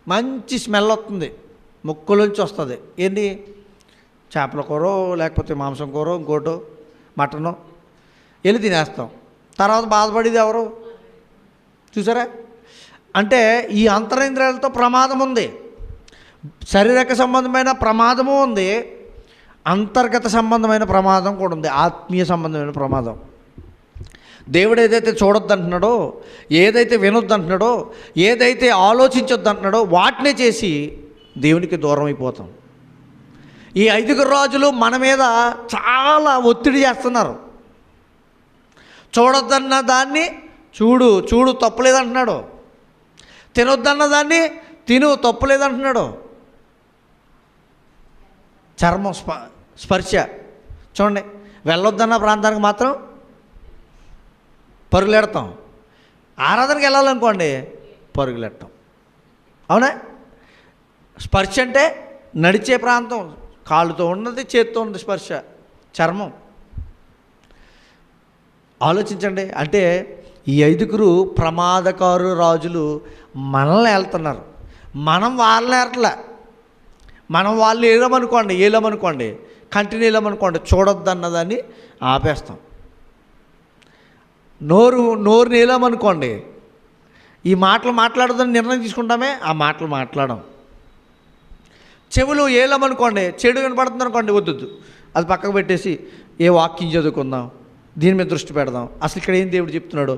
మంచి స్మెల్ వస్తుంది, ముక్కులోంచి వస్తుంది. ఏంటి? చేపల కూర, లేకపోతే మాంసం కూర, ఇంకోటో మటనో వెళ్ళి తినేస్తాం. తర్వాత బాధపడేది ఎవరు? చూసారా? అంటే ఈ అంతరేంద్రియాలతో ప్రమాదం ఉంది. శారీరక సంబంధమైన ప్రమాదము ఉంది, అంతర్గత సంబంధమైన ప్రమాదం కూడా ఉంది, ఆత్మీయ సంబంధమైన ప్రమాదం. దేవుడు ఏదైతే చూడొద్దు అంటున్నాడో, ఏదైతే వినొద్దు అంటున్నాడో, ఏదైతే ఆలోచించొద్దు అంటున్నాడో వాటినే చేసి దేవునికి దూరం అయిపోతాం. ఈ 5 రాజులు మన మీద చాలా ఒత్తిడి చేస్తున్నారు. చూడొద్దన్న దాన్ని చూడు తప్పులేదంటున్నాడు. తినొద్దన్న దాన్ని తిను తప్పులేదంటున్నాడు. చర్మం స్పర్శ చూడండి, వెళ్ళొద్దన్న ప్రాంతానికి మాత్రం పరుగులెడతాం. ఆరాధనకి వెళ్ళాలనుకోండి పరుగులెడతాం. అవునా? స్పర్శ అంటే నడిచే ప్రాంతం, కాళ్ళతో ఉన్నది, చేత్తో ఉన్నది స్పర్శ, చర్మం. ఆలోచించండి. అంటే ఈ 5 ప్రమాదకారు రాజులు మనల్ని వెళ్తున్నారు. మనం వాళ్ళని ఏరట్లే. మనం వాళ్ళు ఏలమనుకోండి కంటిన్యూ వెళ్ళమనుకోండి, చూడొద్దన్నదాన్ని ఆపేస్తాం. నోరుని ఏలామనుకోండి, ఈ మాటలు మాట్లాడొద్దని నిర్ణయం తీసుకుంటామే, ఆ మాటలు మాట్లాడం. చెవులు ఏలామనుకోండి, చెడు వినపడుతుంది అనుకోండి, వద్దు అది పక్కకు పెట్టేసి ఏ వాక్యం చదువుకుందాం, దీని మీద దృష్టి పెడదాం, అసలు ఇక్కడ ఏం దేవుడు చెప్తున్నాడు,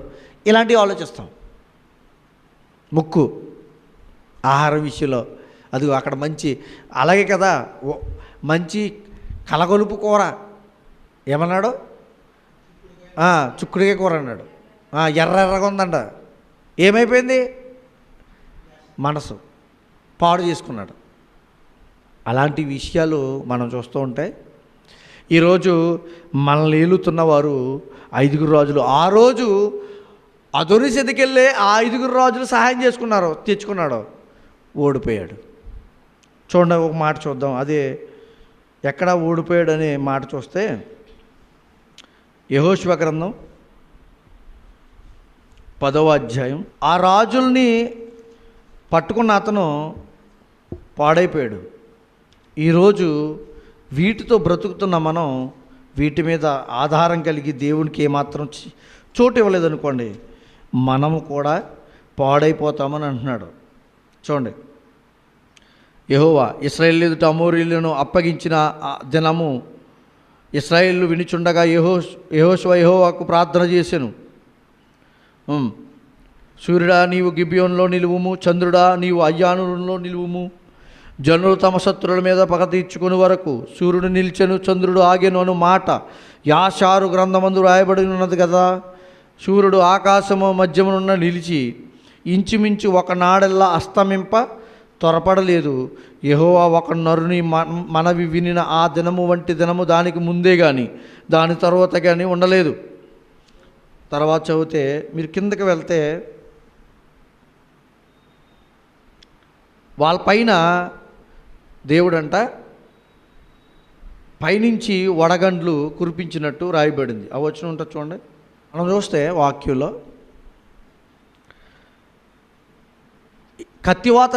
ఇలాంటివి ఆలోచిస్తాం. ముక్కు ఆహారం విషయంలో అది అక్కడ మంచి, అలాగే కదా మంచి కలగొలుపు కూర ఏమన్నాడు? చుక్కుడుగా కూర అన్నాడు. ఎర్రగా ఉందంట. ఏమైపోయింది? మనసు పాడు చేసుకున్నాడు. అలాంటి విషయాలు మనం చూస్తూ ఉంటే ఈరోజు మనల్ని ఏలుతున్న వారు 5 రాజులు. ఆ రోజు అదోనీసెదెకెళ్ళే ఆ 5 రాజులు సహాయం తెచ్చుకున్నాడు, ఓడిపోయాడు. చూడండి, ఒక మాట చూద్దాం. అదే ఎక్కడ ఓడిపోయాడు అనే మాట చూస్తే యెహోషువ గ్రంథం 10వ అధ్యాయం. ఆ రాజుల్ని పట్టుకున్న అతను పాడైపోయాడు. ఈరోజు వీటితో బ్రతుకుతున్న మనం వీటి మీద ఆధారం కలిగి దేవునికి ఏమాత్రం చోటు ఇవ్వలేదనుకోండి, మనము కూడా పాడైపోతామని అంటున్నాడు. చూడండి, యెహోవా ఇశ్రాయేలు ఎదుట అమోరీయులను అప్పగించిన దినము ఇశ్రాయేలు వినిచుండగా యెహోషువ యెహోవాకు ప్రార్థన చేసెను. సూర్యుడా నీవు గిబియోనులో నిలువుము, చంద్రుడా నీవు అయ్యానులో నిలువుము. జనులు తమ శత్రువుల మీద పగ తీర్చుకుని వరకు సూర్యుడు నిలిచెను, చంద్రుడు ఆగెను అను మాట యాషారు గ్రంథమందు రాయబడి ఉన్నది కదా. సూర్యుడు ఆకాశము మధ్యమునున్న నిలిచి ఇంచుమించు ఒకనాడెల్లా అస్తమింప త్వరపడలేదు. యెహోవా ఒక నరుని మనవి వినిన ఆ దినము వంటి దినము దానికి ముందే కానీ దాని తర్వాత కానీ ఉండలేదు. తర్వాత చదివితే మీరు కిందకి వెళ్తే వాళ్ళ పైన దేవుడంట పైనుంచి వడగండ్లు కురిపించినట్టు రాయబడింది. ఆ వచనం ఉంటుంది చూడండి. మనం చూస్తే వాక్యంలో కత్తివాత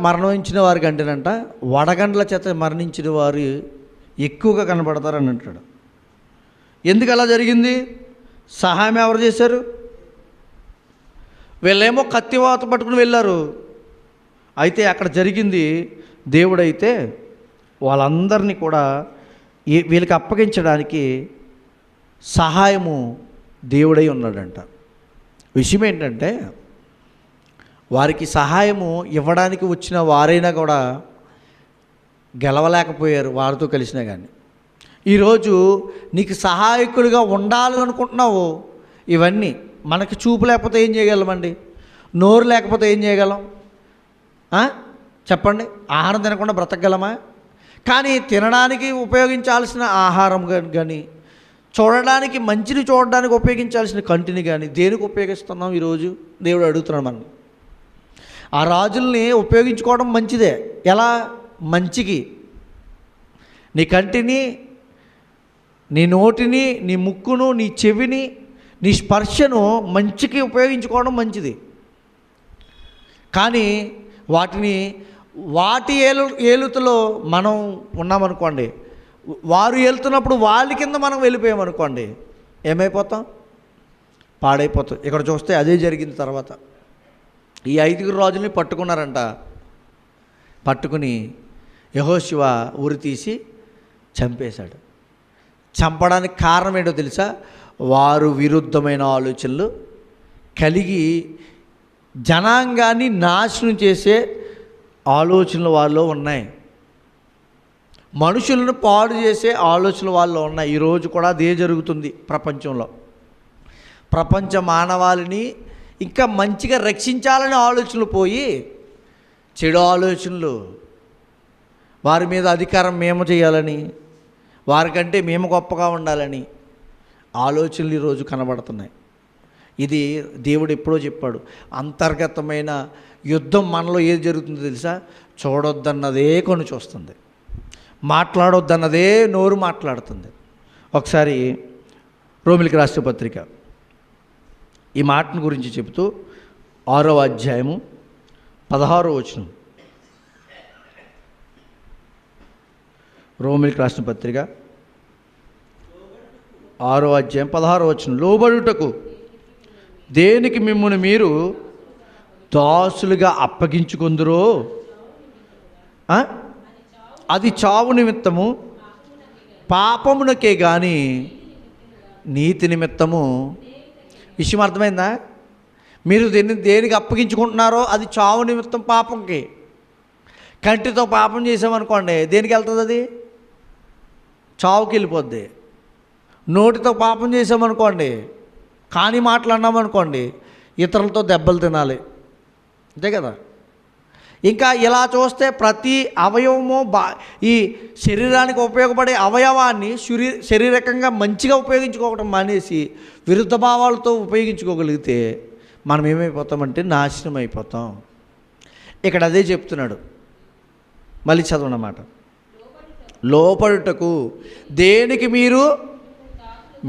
మరణించిన వారి కంటేనంట వడగండ్ల చేత మరణించిన వారు ఎక్కువగా కనబడతారని అంటాడు. ఎందుకు అలా జరిగింది? సహాయం ఎవరు చేశారు? వీళ్ళేమో కత్తివాత పట్టుకుని వెళ్ళారు. అయితే అక్కడ జరిగింది, దేవుడైతే వాళ్ళందరినీ కూడా వీళ్ళకి అప్పగించడానికి సహాయము దేవుడై ఉన్నాడంట. విషయం ఏంటంటే వారికి సహాయము ఇవ్వడానికి వచ్చిన వారైనా కూడా గెలవలేకపోయారు వారితో కలిసినా కానీ. ఈరోజు నీకు సహాయకుడిగా ఉండాలి అనుకుంటున్నావు, ఇవన్నీ మనకి చూపు లేకపోతే ఏం చేయగలమండి? నోరు లేకపోతే ఏం చేయగలం? చెప్పండి. ఆహారం తినకుండా బ్రతకగలమా? కానీ తినడానికి ఉపయోగించాల్సిన ఆహారం కానీ, చూడడానికి మంచిని చూడడానికి ఉపయోగించాల్సిన కంటిని కానీ దేనికి ఉపయోగిస్తున్నాం ఈరోజు? దేవుడు అడుగుతున్నాడు మనం. ఆ రాజుల్ని ఉపయోగించుకోవడం మంచిదే. ఎలా? మంచికి. నీ కంటిని, నీ నోటిని, నీ ముక్కును, నీ చెవిని, నీ స్పర్శను మంచికి ఉపయోగించుకోవడం మంచిది. కానీ వాటి ఏలుతులో మనం ఉన్నామనుకోండి, వారు ఏలుతున్నప్పుడు వాళ్ళ కింద మనం వెళ్ళిపోయామనుకోండి, ఏమైపోతాం? పాడైపోతాం. ఇక్కడ చూస్తే అదే జరిగింది. తర్వాత ఈ 5 రాజుల్ని పట్టుకున్నారంట. పట్టుకుని యెహోషువ ఉరి తీసి చంపేశాడు. చంపడానికి కారణం ఏంటో తెలుసా? వారు విరుద్ధమైన ఆలోచనలు కలిగి జనాంగాన్ని నాశనం చేసే ఆలోచనలు వాళ్ళలో ఉన్నాయి. మనుషులను పాడు చేసే ఆలోచనలు వాళ్ళలో ఉన్నాయి. ఈరోజు కూడా అదే జరుగుతుంది ప్రపంచంలో. ప్రపంచ మానవాళిని ఇంకా మంచిగా రక్షించాలనే ఆలోచనలు పోయి చెడు ఆలోచనలు, వారి మీద అధికారం మేము చేయాలని, వారికంటే మేము గొప్పగా ఉండాలని ఆలోచనలు ఈరోజు కనబడుతున్నాయి. ఇది దేవుడు ఎప్పుడో చెప్పాడు. అంతర్గతమైన యుద్ధం మనలో ఏది జరుగుతుందో తెలుసా? చూడొద్దన్నదే కొన్ని చూస్తుంది, మాట్లాడొద్దన్నదే నోరు మాట్లాడుతుంది. ఒకసారి రోమిలికి రాసిన పత్రిక ఈ మాటను గురించి చెబుతూ 6వ అధ్యాయము 16వ వచనం. రోమిలికి రాసిన పత్రిక 6వ అధ్యాయం 16వ వచనం. లోబడుటకు దేనికి మిమ్మును మీరు దాసులుగా అప్పగించుకొందురో అది చావు నిమిత్తము పాపమునకే కానీ నీతి నిమిత్తము. విషయం అర్థమైందా? మీరు దేనికి అప్పగించుకుంటున్నారో అది చావు నిమిత్తం పాపంకి. కంటితో పాపం చేసామనుకోండి, దేనికి వెళ్తుంది? అది చావుకి వెళ్ళిపోద్ది. నోటితో పాపం చేసామనుకోండి, కానీ మాట్లాడినామనుకోండి, ఇతరులతో దెబ్బలు తినాలి. అంతే కదా? ఇంకా ఇలా చూస్తే ప్రతి అవయవము ఈ శరీరానికి ఉపయోగపడే అవయవాన్ని శారీరకంగా మంచిగా ఉపయోగించుకోవడం మానేసి విరుద్ధ భావాలతో ఉపయోగించుకోగలిగితే మనం ఏమైపోతామంటే నాశనం అయిపోతాం. ఇక్కడ అదే చెప్తున్నాడు. మళ్ళీ చదవనమాట. లోపడుటకు దేనికి మీరు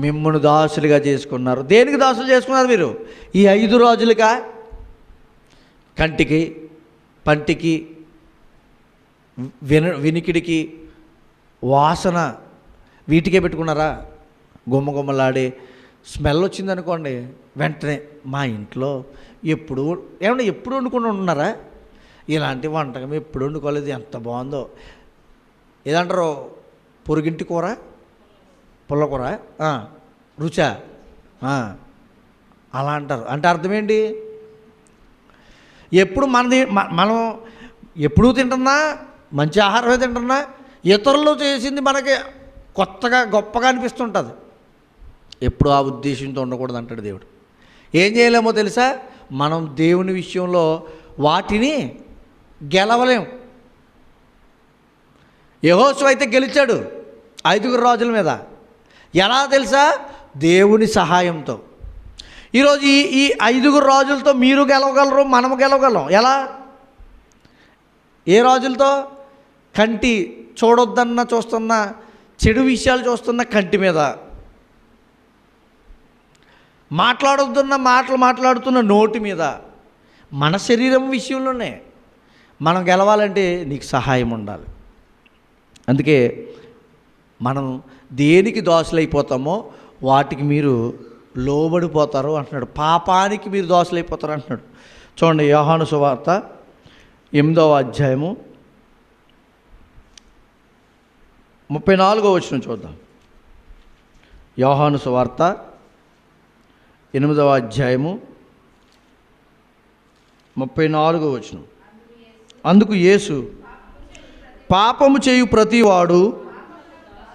మిమ్మును దాసులుగా చేసుకున్నారు. దేనికి దాసులు చేసుకున్నారు మీరు? ఈ 5 రాజులుగా కంటికి, పంటికి, వినికిడికి, వాసన, వీటికే పెట్టుకున్నారా? గుమ్మలాడే స్మెల్ వచ్చిందనుకోండి, వెంటనే మా ఇంట్లో ఎప్పుడు వండుకుని ఉన్నారా? ఇలాంటి వంటకం ఎప్పుడు వండుకోలేదు, ఎంత బాగుందో. ఏదంటారు? పొరుగింటి కూర, పుల్లకూర, రుచా, అలా అంటారు. అంటే అర్థం ఏంటి? ఎప్పుడు మనం ఎప్పుడూ తింటున్నా, మంచి ఆహారమే తింటున్నా, ఇతరులు చేసింది మనకి కొత్తగా గొప్పగా అనిపిస్తుంటుంది. ఎప్పుడు ఆ ఉద్దేశంతో ఉండకూడదు అంటాడు దేవుడు. ఏం చేయలేమో తెలుసా? మనం దేవుని విషయంలో వాటిని గెలవలేం. యెహోషువ అయితే గెలిచాడు 5 రాజుల మీద. ఎలా తెలుసా? దేవుని సహాయంతో. ఈరోజు ఈ 5 రాజులతో మీరు గెలవగలరు, మనము గెలవగలం. ఎలా? ఏ రాజులతో? కంటి చూడొద్దన్న చూస్తున్న చెడు విషయాలు చూస్తున్న కంటి మీద, మాట్లాడొద్దన్న మాటలు మాట్లాడుతున్న నోటి మీద, మన శరీరం విషయంలోనే మనం గెలవాలంటే నీకు సహాయం ఉండాలి. అందుకే మనం దేనికి దాసులైపోతామో వాటికి మీరు లోబడిపోతారు అంటున్నాడు. పాపానికి మీరు దాసులైపోతారు అంటున్నాడు. చూడండి, యోహాను సువార్త 8వ అధ్యాయము 34వ వచనం చూద్దాం. యోహాను సువార్త 8వ అధ్యాయము 34వ వచనం. అందుకు యేసు, పాపము చేయు ప్రతివాడు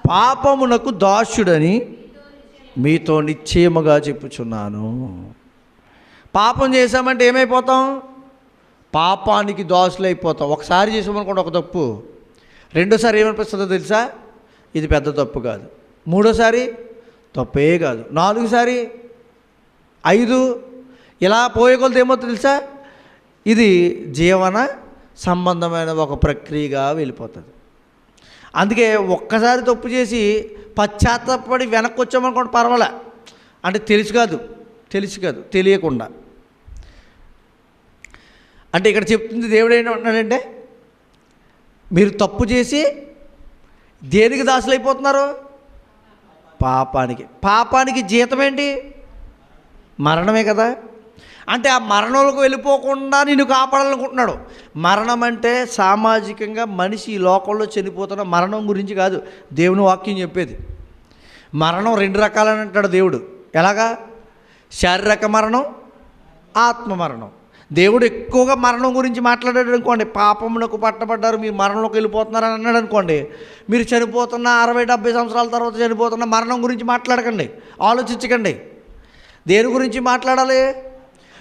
పాపమునకు దాసుడని మీతో నిశ్చయముగా చెప్పుచున్నాను. పాపం చేసామంటే ఏమైపోతాం? పాపానికి దోషులు అయిపోతాం. ఒకసారి చేసామనుకోండి ఒక తప్పు, రెండోసారి ఏమనిపిస్తుందో తెలుసా? ఇది పెద్ద తప్పు కాదు. మూడోసారి తప్పే కాదు. నాలుగోసారి, 5 ఇలా పోయే కొలది ఏమవుతుంది తెలుసా? ఇది జీవన సంబంధమైన ఒక ప్రక్రియగా వెళ్ళిపోతుంది. అందుకే ఒక్కసారి తప్పు చేసి పశ్చాత్తాపడి వెనక్కి వచ్చామనుకోండి పర్వాలే. అంటే తెలుసు కాదు తెలియకుండా. అంటే ఇక్కడ చెప్తుంది దేవుడు ఏంటంటున్నాడంటే, మీరు తప్పు చేసి దేనికి దాసులు అయిపోతున్నారు? పాపానికి జీతం ఏంటి? మరణమే కదా. అంటే ఆ మరణంలోకి వెళ్ళిపోకుండా నిన్ను కాపాడాలనుకుంటున్నాడు. మరణం అంటే సామాజికంగా మనిషి ఈ లోకంలో చనిపోతున్న మరణం గురించి కాదు దేవుని వాక్యం చెప్పేది. మరణం 2 రకాలని అంటాడు దేవుడు. ఎలాగా? శారీరక మరణం, ఆత్మ మరణం. దేవుడు ఎక్కువగా మరణం గురించి మాట్లాడాడు అనుకోండి, పాపమునకు పట్టబడ్డారు, మీరు మరణంలోకి వెళ్ళిపోతున్నారని అన్నాడు అనుకోండి, మీరు చనిపోతున్న 60-70 సంవత్సరాల తర్వాత చనిపోతున్న మరణం గురించి మాట్లాడకండి, ఆలోచించకండి. దేని గురించి మాట్లాడాలి?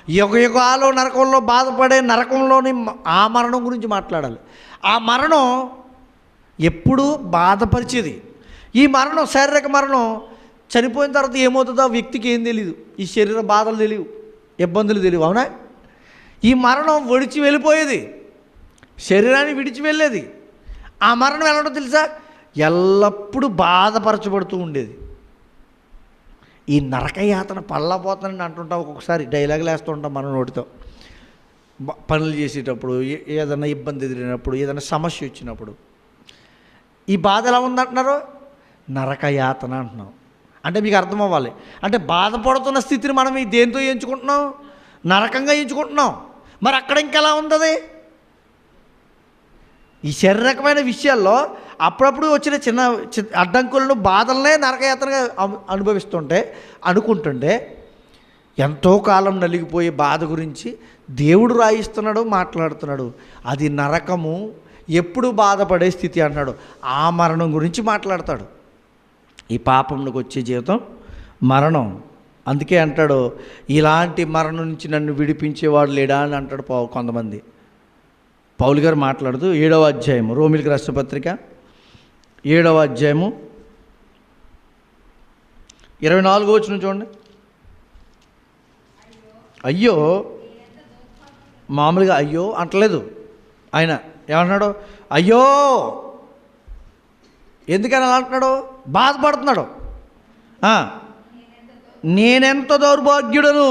యుగాలు నరకంలో బాధపడే నరకంలోని ఆ మరణం గురించి మాట్లాడాలి. ఆ మరణం ఎప్పుడూ బాధపరిచేది. ఈ మరణం, శారీరక మరణం, చనిపోయిన తర్వాత ఏమవుతుందో ఆ వ్యక్తికి ఏం తెలియదు. ఈ శరీర బాధలు తెలియవు, ఇబ్బందులు తెలియవు. అవునా? ఈ మరణం విడిచి వెళ్ళిపోయేది, శరీరాన్ని విడిచి వెళ్ళేది. ఆ మరణం ఎలా ఉంటుందో తెలుసా? ఎల్లప్పుడూ బాధపరచబడుతూ ఉండేది. ఈ నరకయాతన పళ్ళపోతానని అంటుంటాం ఒక్కొక్కసారి, డైలాగులు వేస్తూ ఉంటాం మన నోటితో. పనులు చేసేటప్పుడు, ఏదైనా ఇబ్బంది ఎదిరినప్పుడు, ఏదైనా సమస్య వచ్చినప్పుడు ఈ బాధ ఎలా ఉందంటున్నారు? నరకయాతన అంటున్నాం. అంటే మీకు అర్థం అవ్వాలి. అంటే బాధపడుతున్న స్థితిని మనం దేంతో ఎంచుకుంటున్నాం? నరకంగా ఎంచుకుంటున్నాం. మరి అక్కడ ఇంకెలా ఉంది? ఈ శారీరకమైన విషయాల్లో అప్పుడప్పుడు వచ్చిన చిన్న అడ్డంకులను, బాధలనే నరకయాత్రగా అనుకుంటుంటే ఎంతో కాలం నలిగిపోయే బాధ గురించి దేవుడు రాయిస్తున్నాడు, మాట్లాడుతున్నాడు. అది నరకము, ఎప్పుడు బాధపడే స్థితి అన్నాడు. ఆ మరణం గురించి మాట్లాడతాడు. ఈ పాపంలోకి వచ్చే జీవితం మరణం. అందుకే అంటాడు, ఇలాంటి మరణం నుంచి నన్ను విడిపించేవాడు లేడా అని అంటాడు కొంతమంది. పౌలు గారు మాట్లాడుతూ 7వ అధ్యాయము, రోమిలికి రాసిన పత్రిక 7వ అధ్యాయము 24వ వచనం చూడండి. అయ్యో, మామూలుగా అయ్యో అంటలేదు ఆయన. ఏమంటున్నాడు? అయ్యో. ఎందుకని అలా అంటున్నాడు? బాధపడుతున్నాడు. నేనెంత దౌర్భాగ్యుడను,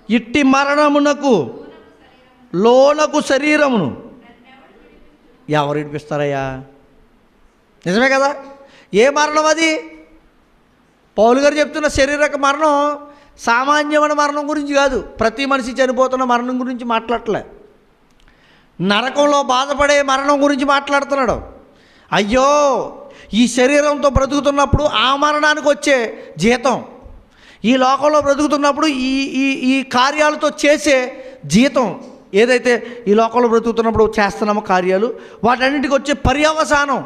ఇట్టి మరణమునకు లోనకు శరీరమును ఎవరు విడిపిస్తారయ్యా? నిజమే కదా. ఏ మరణం అది? పౌలు గారు చెప్తున్న శారీరక మరణం సామాన్యమైన మరణం గురించి కాదు, ప్రతి మనిషి చనిపోతున్న మరణం గురించి మాట్లాడలే. నరకంలో బాధపడే మరణం గురించి మాట్లాడుతున్నాడు. అయ్యో, ఈ శరీరంతో బ్రతుకుతున్నప్పుడు ఆ మరణానికి వచ్చే జీతం, ఈ లోకంలో బ్రతుకుతున్నప్పుడు ఈ కార్యాలతో చేసే జీతం, ఏదైతే ఈ లోకంలో బ్రతుకుతున్నప్పుడు చేస్తున్నామో కార్యాలు, వాటన్నింటికి వచ్చే పర్యవసానం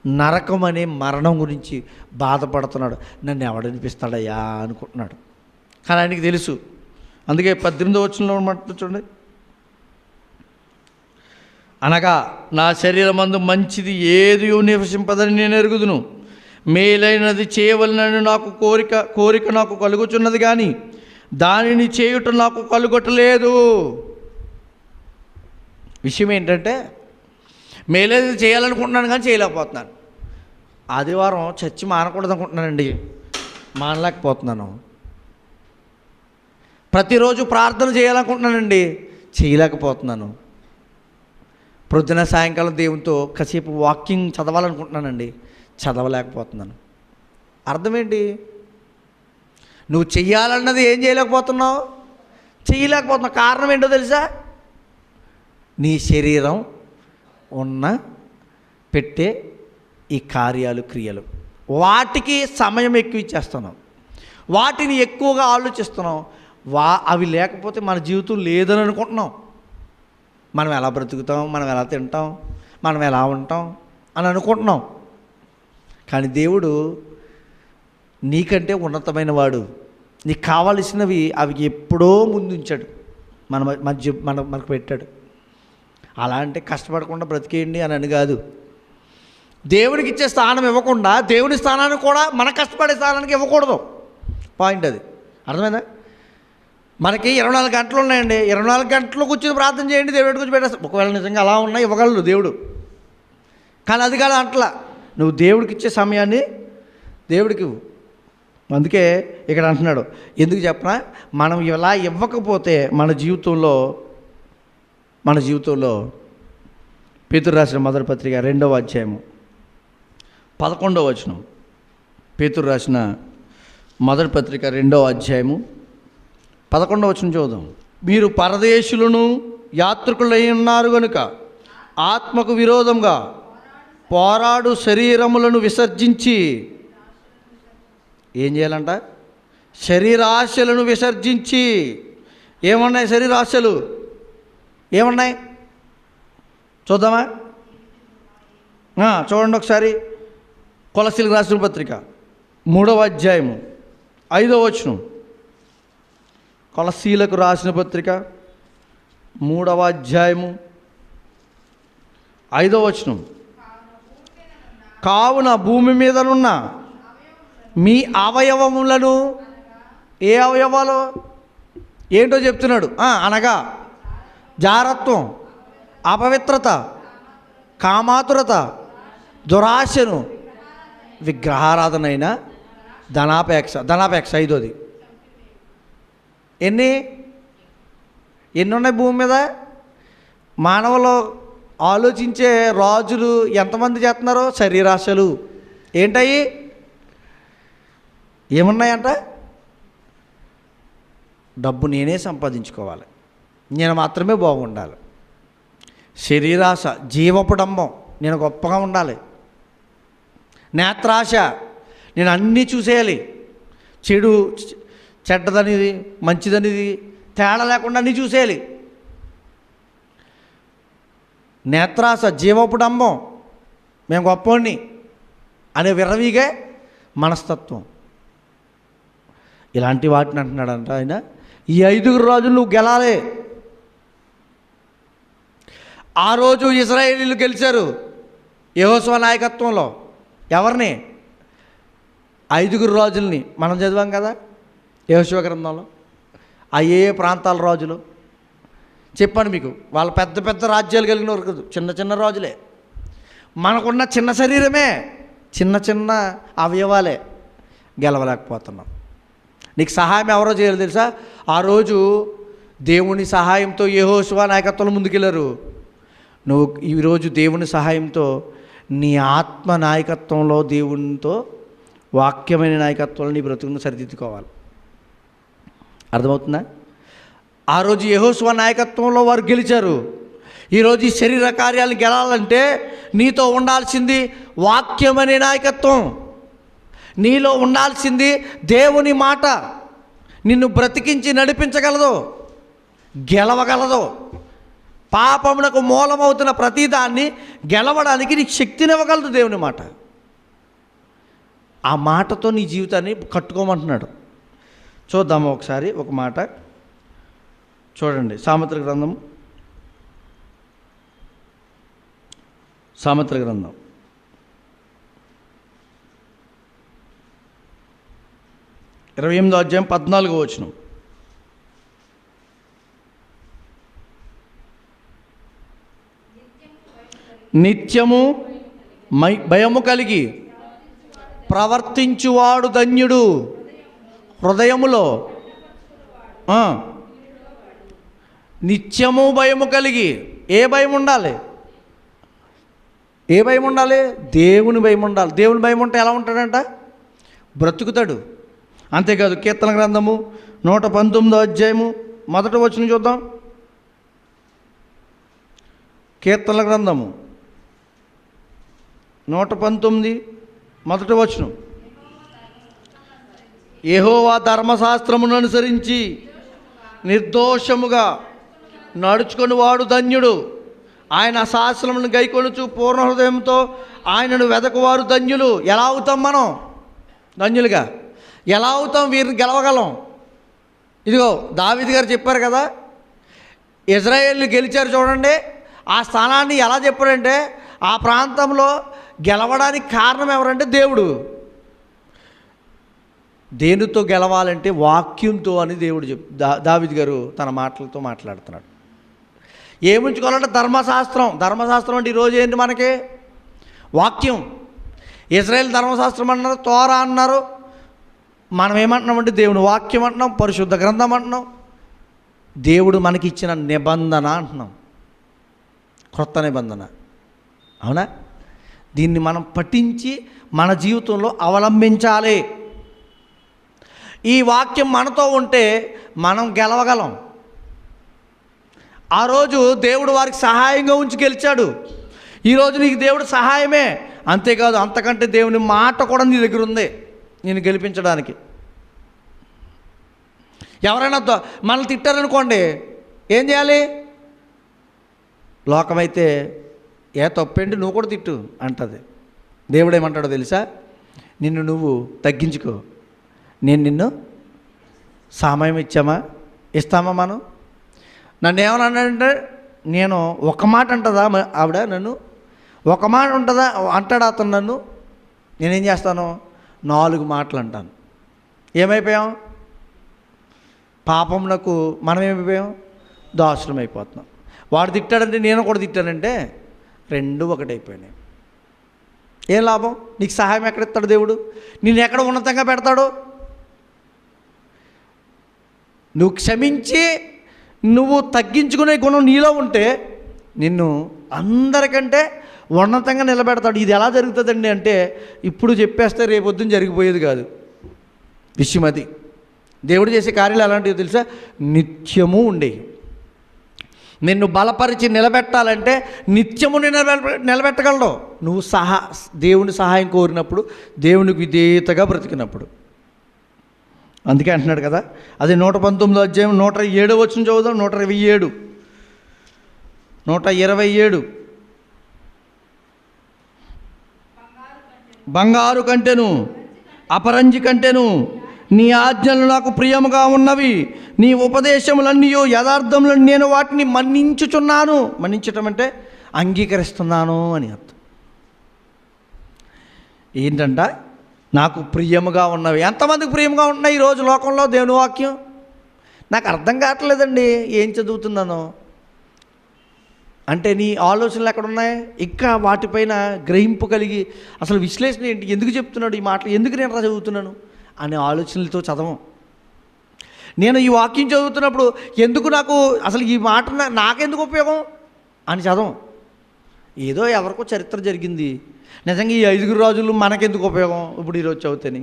నరకం అనే మరణం గురించి బాధపడుతున్నాడు. నన్ను ఎవడనిపిస్తాడయ్యా అనుకుంటున్నాడు. కానీ ఆయనకి తెలుసు. అందుకే 18వ వచనంలో మాట చూడండి. అనగా నా శరీరమందు మంచిది ఏది నివసింపదని నేను ఎరుగుదును, మేలైనది చేయవలనని నాకు కోరిక నాకు కలుగుచున్నది, కానీ దానిని చేయుట నాకు కలుగట్లేదు. విషయం ఏంటంటే, మేలైనది చేయాలనుకుంటున్నాను కానీ చేయలేకపోతున్నాను. ఆదివారం చర్చి మానకూడదు అనుకుంటున్నానండి, మానలేకపోతున్నాను. ప్రతిరోజు ప్రార్థన చేయాలనుకుంటున్నానండి, చేయలేకపోతున్నాను. ప్రొద్దున సాయంకాలం దేవునితో కాసేపు వాకింగ్ చదవాలనుకుంటున్నానండి, చదవలేకపోతున్నాను. అర్థం ఏంటి? నువ్వు చెయ్యాలన్నది ఏం చేయలేకపోతున్నావు, చేయలేకపోతున్నావు. కారణం ఏంటో తెలుసా? నీ శరీరం ఉన్న పెట్టే ఈ కార్యాలు, క్రియలు, వాటికి సమయం ఎక్కువ ఇచ్చేస్తున్నాం, వాటిని ఎక్కువగా ఆలోచిస్తున్నాం. అవి లేకపోతే మన జీవితం లేదని అనుకుంటున్నాం. మనం ఎలా బ్రతుకుతాం, మనం ఎలా తింటాం, మనం ఎలా ఉంటాం అని అనుకుంటున్నాం. కానీ దేవుడు నీకంటే ఉన్నతమైన వాడు. నీకు కావలసినవి అవి ఎప్పుడో ముందు ఉంచాడు, మనకు పెట్టాడు. అలా అంటే కష్టపడకుండా బ్రతికేయండి అని కాదు. దేవుడికి ఇచ్చే స్థానం ఇవ్వకుండా దేవుని స్థానాన్ని కూడా మన కష్టపడే స్థానానికి ఇవ్వకూడదు. పాయింట్ అది, అర్థమైందా? మనకి 24 గంటలు ఉన్నాయండి, 24 గంటలు కూర్చొని ప్రార్థన చేయండి, దేవుడి గురించి పెట్టేస్తాం. ఒకవేళ నిజంగా అలా ఉన్నా ఇవ్వగలరు దేవుడు, కానీ అది కాదు అంటలా. నువ్వు దేవుడికి ఇచ్చే సమయాన్ని దేవుడికి ఇవ్వు. అందుకే ఇక్కడ అంటున్నాడు, ఎందుకు చెప్పనా, మనం ఇలా ఇవ్వకపోతే మన జీవితంలో పేతురు రాసిన మొదటి పత్రిక 2వ అధ్యాయము 11వ వచనం. పేతురు రాసిన మొదటి పత్రిక 2వ అధ్యాయము 11వ వచనం చూద్దాం. మీరు పరదేశులను యాత్రికులై ఉన్నారు కనుక ఆత్మకు విరోధంగా పోరాడు శరీరములను విసర్జించి ఏం చేయాలంట? శరీరాశలను విసర్జించి. ఏమన్నాయి శరీరాశలు? ఏమన్నాయి చూద్దామా? చూడండి ఒకసారి. కొలస్సీలకు రాసిన పత్రిక 3వ అధ్యాయము 5వ వచనం. కొలస్సీలకు రాసిన పత్రిక 3వ అధ్యాయము 5వ వచనం. కావున భూమి మీదనున్న మీ అవయవములను, ఏ అవయవాలు ఏంటో చెప్తున్నాడు. అనగా జారత్వం, అపవిత్రత, కామాతురత, దురాశను, విగ్రహారాధనైన ధనాపేక్ష. 5వది. ఎన్ని ఉన్నాయి భూమి మీద? మానవులు ఆలోచించే రాజులు ఎంతమంది చేస్తున్నారో శరీరాశలు. ఏంటయి? ఏమున్నాయంట? డబ్బు నేనే సంపాదించుకోవాలి, నేను మాత్రమే బాగుండాలి. శరీరాశ, జీవపుడంబం, నేను గొప్పగా ఉండాలి. నేత్రాశ, నేను అన్నీ చూసేయాలి. చెడ్డదనిది మంచిదనిది తేడా లేకుండా అన్నీ చూసేయాలి. నేత్రాశ, జీవపుడంబం, మేము గొప్పోడిని అనే విర్రవీగే మనస్తత్వం. ఇలాంటి వాటిని అంటున్నాడంట ఆయన. ఈ 5 రాజులు నువ్వు గెలాలి. ఆ రోజు ఇశ్రాయేలీయులు గెలిచారు యెహోషువ నాయకత్వంలో. ఎవరిని? 5 రాజుల్ని. మనం చదివాం కదా యెహోషువ గ్రంథంలో. ఏ ప్రాంతాల రాజులు చెప్పాను మీకు. వాళ్ళు పెద్ద పెద్ద రాజ్యాలు కలిగిన వారు, చిన్న చిన్న రాజులే. మనకున్న చిన్న శరీరమే, చిన్న చిన్న అవయవాలే, గెలవలేకపోతున్నాం. నీకు సహాయం ఎవరో చేయాలి తెలుసా? ఆ రోజు దేవుని సహాయంతో యెహోషువ నాయకత్వంలో ముందుకెళ్ళారు. నువ్వు ఈరోజు దేవుని సహాయంతో నీ ఆత్మ నాయకత్వంలో, దేవునితో వాక్యమైన నాయకత్వంలో నీ బ్రతుకును సరిదిద్దుకోవాలి. అర్థమవుతుందా? ఆ రోజు యెహోషువ నాయకత్వంలో వారు గెలిచారు. ఈరోజు ఈ శరీర కార్యాలను గెలాలంటే నీతో ఉండాల్సింది వాక్యమనే నాయకత్వం. నీలో ఉండాల్సింది దేవుని మాట. నిన్ను బ్రతికించి నడిపించగలదు, గెలవగలదు. పాపమునకు మూలమవుతున్న ప్రతిదాన్ని గెలవడానికి నీకు శక్తినివ్వగలదు దేవుని మాట. ఆ మాటతో నీ జీవితాన్ని కట్టుకోమంటున్నాడు. చూద్దాము ఒకసారి ఒక మాట చూడండి. సామెతల గ్రంథం 28వ అధ్యాయం 14వ వచనం. నిత్యము భయము కలిగి ప్రవర్తించువాడు ధన్యుడు. హృదయములో నిత్యము భయము కలిగి. ఏ భయం ఉండాలి? ఏ భయం ఉండాలి? దేవుని భయం ఉండాలి. దేవుని భయం ఉంటే ఎలా ఉంటాడంట? బ్రతుకుతాడు. అంతేకాదు కీర్తన గ్రంథము 119వ అధ్యాయము 1వ వచనం చూద్దాం. కీర్తన గ్రంథము 119 1వ వచనం. యెహోవా ధర్మశాస్త్రమును అనుసరించి నిర్దోషముగా నడుచుకొని వాడు ధన్యుడు. ఆయన శాస్త్రములను గైకొనుచు పూర్ణ హృదయంతో ఆయనను వెదకువారు ధన్యులు. ఎలా అవుతాం మనం ధన్యులుగా? ఎలా అవుతాం? వీరిని గెలవగలం. ఇదిగో దావీదు గారు చెప్పారు కదా, ఇజ్రాయేల్ని గెలిచారు చూడండి. ఆ స్థానాన్ని ఎలా చెప్పారంటే, ఆ ప్రాంతంలో గెలవడానికి కారణం ఎవరంటే దేవుడు. దేనితో గెలవాలంటే వాక్యంతో అని దేవుడు దావీదు గారు తన మాటలతో మాట్లాడుతున్నాడు. ఏముంచుకోవాలంటే ధర్మశాస్త్రం అంటే ఈరోజు ఏంటి మనకి? వాక్యం. ఇజ్రాయేల్ ధర్మశాస్త్రం అన్నారు, తోరా అన్నారు. మనం ఏమంటున్నామంటే దేవుని వాక్యం అంటున్నాం, పరిశుద్ధ గ్రంథం అంటున్నాం. దేవుడు మనకి ఇచ్చిన నిబంధన అంటున్నాం, క్రొత్త నిబంధన. అవునా? దీన్ని మనం పఠించి మన జీవితంలో అవలంబించాలి. ఈ వాక్యం మనతో ఉంటే మనం గెలవగలం. ఆ రోజు దేవుడు వారికి సహాయంగా ఉంచి గెలిచాడు. ఈరోజు నీకు దేవుడు సహాయమే. అంతేకాదు, అంతకంటే దేవుని మాట కూడా నీ దగ్గర ఉంది నేను గెలిపించడానికి. ఎవరైనా మనల్ని తిట్టారనుకోండి, ఏం చేయాలి? లోకమైతే ఏ తప్పేంటి, నువ్వు కూడా తిట్టు అంటుంది. దేవుడు ఏమంటాడో తెలుసా? నిన్ను నువ్వు తగ్గించుకో, నేను నిన్ను సమయం ఇస్తామా మనం? నన్ను ఏమని అన్నాడంటే, నేను ఒక మాట అంటుందా ఆవిడ నన్ను? ఒక మాట ఉంటుందా అంటాడు అతను నన్ను? నేనేం చేస్తాను? 4 మాటలు అంటాను. ఏమైపోయాం? పాపంనకు మనం ఏమైపోయాం? దాసులం అయిపోతున్నాం. వాడు తిట్టాడంటే నేను కూడా తిట్టానంటే 2 ఒకటైపోయినాయి. ఏం లాభం? నీకు సహాయం ఎక్కడిస్తాడు దేవుడు? నిన్ను ఎక్కడ ఉన్నతంగా పెడతాడు? నువ్వు క్షమించి నువ్వు తగ్గించుకునే గుణం నీలో ఉంటే నిన్ను అందరికంటే ఉన్నతంగా నిలబెడతాడు. ఇది ఎలా జరుగుతుందండి అంటే, ఇప్పుడు చెప్పేస్తే రేపొద్దున జరిగిపోయేది కాదు విషయం. అది దేవుడు చేసే కార్యాలు ఎలాంటివి తెలుసా? నిత్యము ఉండేవి. నిన్ను బలపరిచి నిలబెట్టాలంటే నిత్యము నిలబెట్టగలడు నువ్వు దేవుని సహాయం కోరినప్పుడు, దేవునికి విధేయతగా బ్రతికినప్పుడు. అందుకే అంటున్నాడు కదా, అది 119వ అధ్యాయం 107వ వచనం చదువుదాం. 127 బంగారు కంటెను అపరంజి కంటెను నీ ఆజ్ఞలు నాకు ప్రియముగా ఉన్నవి, నీ ఉపదేశములన్నీ యథార్థములను నేను వాటిని మన్నించుచున్నాను. మన్నించటం అంటే అంగీకరిస్తున్నాను అని అర్థం. ఏంటంట? నాకు ప్రియముగా ఉన్నవి. ఎంతమందికి ప్రియముగా ఉంటున్నాయి ఈరోజు లోకంలో దేవుని వాక్యం? నాకు అర్థం కావట్లేదండి ఏం చదువుతున్నానో. అంటే నీ ఆలోచనలు ఎక్కడున్నాయి? ఇంకా వాటిపైన గ్రహింపు కలిగి అసలు విశ్లేషణ ఏంటి, ఎందుకు చెప్తున్నాడు ఈ మాటలు, ఎందుకు నేను చదువుతున్నాను అనే ఆలోచనలతో చదవం. నేను ఈ వాక్యం చదువుతున్నప్పుడు ఎందుకు నాకు అసలు ఈ మాట నాకెందుకు ఉపయోగం అని చదవం. ఏదో ఎవరికో చరిత్ర జరిగింది, నిజంగా ఈ 5 రాజులు మనకెందుకు ఉపయోగం ఇప్పుడు ఈరోజు చదివితేని?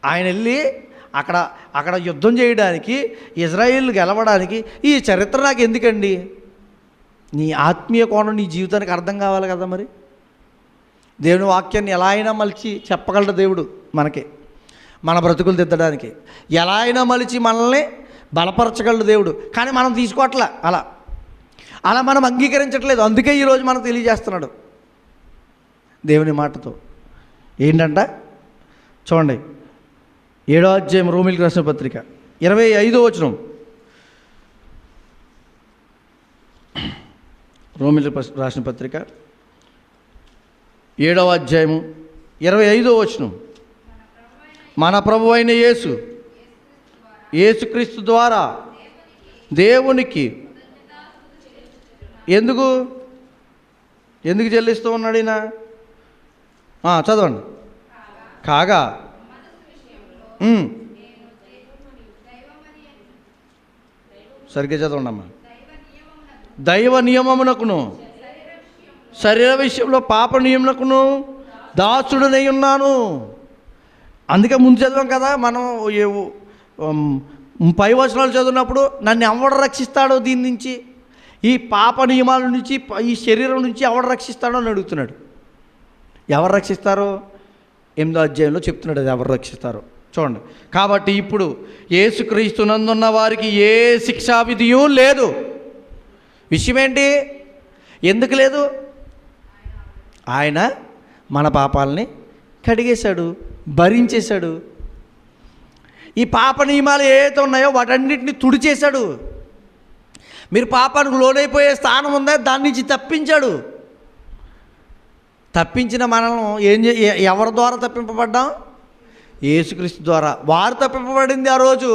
ఆయన వెళ్ళి అక్కడ యుద్ధం చేయడానికి, ఇజ్రాయేల్ గెలవడానికి ఈ చరిత్ర నాకు ఎందుకండి? నీ ఆత్మీయ కోణం నీ జీవితానికి అర్థం కావాలి కదా. మరి దేవుని వాక్యాన్ని ఎలా అయినా మలిచి చెప్పగలడు దేవుడు మనకి, మన బ్రతుకులు దిద్దడానికి. ఎలా అయినా మలిచి మనల్ని బలపరచగలడు దేవుడు. కానీ మనం తీసుకోవట్లా, అలా మనం అంగీకరించట్లేదు. అందుకే ఈరోజు మనకు తెలియజేస్తున్నాడు దేవుని మాటతో. ఏంటంట చూడండి, 7వ అధ్యాయం రోమీయులకు రాసిన పత్రిక 25వ వచనం. రోమీయులకు రాసిన పత్రిక 7వ అధ్యాయము 25వ వచనం. మన ప్రభు అయిన యేసుక్రీస్తు ద్వారా దేవునికి ఎందుకు చెల్లిస్తూ ఉన్నాడు ఈయన? చదవండి. కాగా సరిగ్గా చదవండి అమ్మా. దైవ నియమమునకును శరీర విషయంలో పాప నియమునకును దాసుడునై ఉన్నాను. అందుకే ముందు చదివాం కదా మనం, 5 వచనాలు చదివినప్పుడు నన్ను ఎవడు రక్షిస్తాడో దీని నుంచి, ఈ పాప నియమాల నుంచి, ఈ శరీరం నుంచి ఎవడు రక్షిస్తాడో అని అడుగుతున్నాడు. ఎవరు రక్షిస్తారో 8వ అధ్యాయంలో చెప్తున్నాడు, అది ఎవరు రక్షిస్తారో చూడండి. కాబట్టి ఇప్పుడు యేసుక్రీస్తునందున్న వారికి ఏ శిక్షావిధియూ లేదు. విషయం ఏంటి? ఎందుకు లేదు? ఆయన మన పాపాలని కడిగేశాడు, భరించేశాడు. ఈ పాప నియమాలు ఏవైతే ఉన్నాయో వాటన్నిటిని తుడిచేశాడు. మీరు పాపానికి లోనైపోయే స్థానం ఉందా, దాని నుంచి తప్పించాడు. తప్పించిన మనల్ని ఎవరి ద్వారా తప్పింపబడ్డాం? యేసుక్రీస్తు ద్వారా. వారు తప్పింపబడింది ఆ రోజు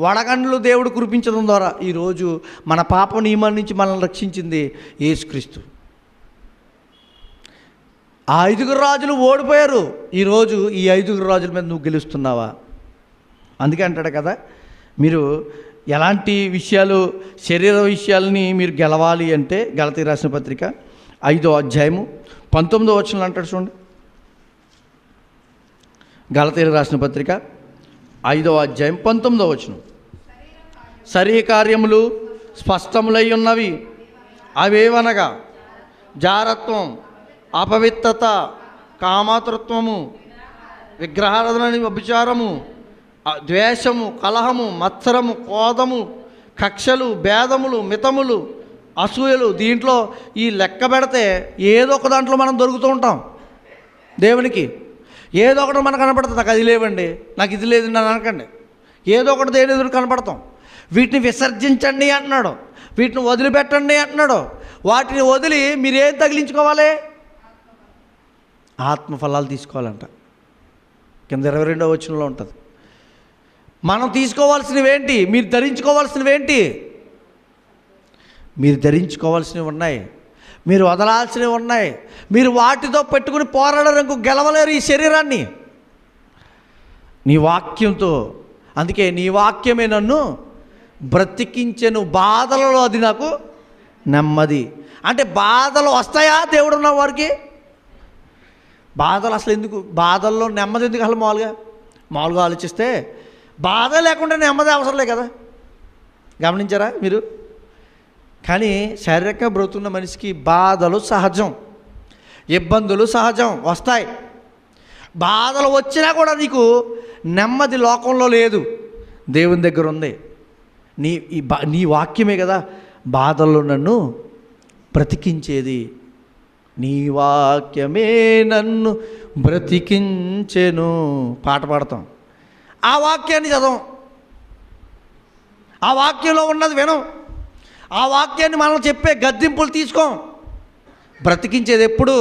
వడగండ్లు దేవుడు కురిపించడం ద్వారా. ఈరోజు మన పాప నియమాల నుంచి మనల్ని రక్షించింది యేసుక్రీస్తు. ఆ 5 రాజులు ఓడిపోయారు. ఈరోజు ఈ 5 రాజుల మీద నువ్వు గెలుస్తున్నావా? అందుకే అంటాడు కదా, మీరు ఎలాంటి విషయాలు, శరీర విషయాలని మీరు గెలవాలి అంటే గలతీ రాసిన పత్రిక 5వ అధ్యాయము 19వ వచనంలో అంటాడు చూడండి. గలతీ రాసిన పత్రిక 5వ అధ్యాయం 19వ వచనం. శరీర కార్యములు స్పష్టములై ఉన్నవి, అవేవనగా జారత్వం, అపవిత్రత, కామాతృత్వము, విగ్రహారాధన, వ్యభిచారము, ద్వేషము, కలహము, మత్సరము, క్రోధము, కక్షలు, భేదములు, మితములు, అసూయలు. దీంట్లో ఈ లెక్క పెడితే ఏదో ఒక దాంట్లో మనం దొరుకుతూ ఉంటాం. దేవునికి ఏదో ఒకటి మనకు కనపడుతుంది. నాకు అది లేవండి, నాకు ఇది లేదు అని అనకండి. ఏదో ఒకటి దేని ఎదురు కనపడతాం. వీటిని విసర్జించండి అంటున్నాడు, వీటిని వదిలిపెట్టండి అంటున్నాడు. వాటిని వదిలి మీరేం తగిలించుకోవాలి? ఆత్మఫలాలు తీసుకోవాలంట. కింద 22వ వచనంలో ఉంటుంది. మనం తీసుకోవాల్సినవేంటి? మీరు ధరించుకోవాల్సినవేంటి? మీరు ధరించుకోవాల్సినవి ఉన్నాయి, మీరు వదలాల్సినవి ఉన్నాయి. మీరు వాటితో పెట్టుకుని పోరాడడానికి గెలవలేరు ఈ శరీరాన్ని. నీ వాక్యంతో. అందుకే నీ వాక్యమే నన్ను బ్రతికించెను, బాధలలో అది నాకు నెమ్మది. అంటే బాధలు వస్తాయా దేవుడు ఉన్న వారికి? బాధలు అసలు ఎందుకు? బాధల్లో నెమ్మది ఎందుకు? అసలు మామూలుగా ఆలోచిస్తే బాధ లేకుండా నెమ్మది అవసరం లే కదా. గమనించారా మీరు? కానీ శారీరకంగా బ్రతుకున్న మనిషికి బాధలు సహజం, ఇబ్బందులు సహజం, వస్తాయి. బాధలు వచ్చినా కూడా నీకు నెమ్మది లోకంలో లేదు, దేవుని దగ్గర ఉంది. నీ వాక్యమే కదా బాధల్లో నన్ను బ్రతికించేది. నీ వాక్యమే నన్ను బ్రతికించెను. పాట పాడతాం. ఆ వాక్యాన్ని చదవం, ఆ వాక్యంలో ఉన్నది వినం, ఆ వాక్యాన్ని మనం చెప్పే గద్దింపులు తీసుకోం. బ్రతికించేది ఎప్పుడు?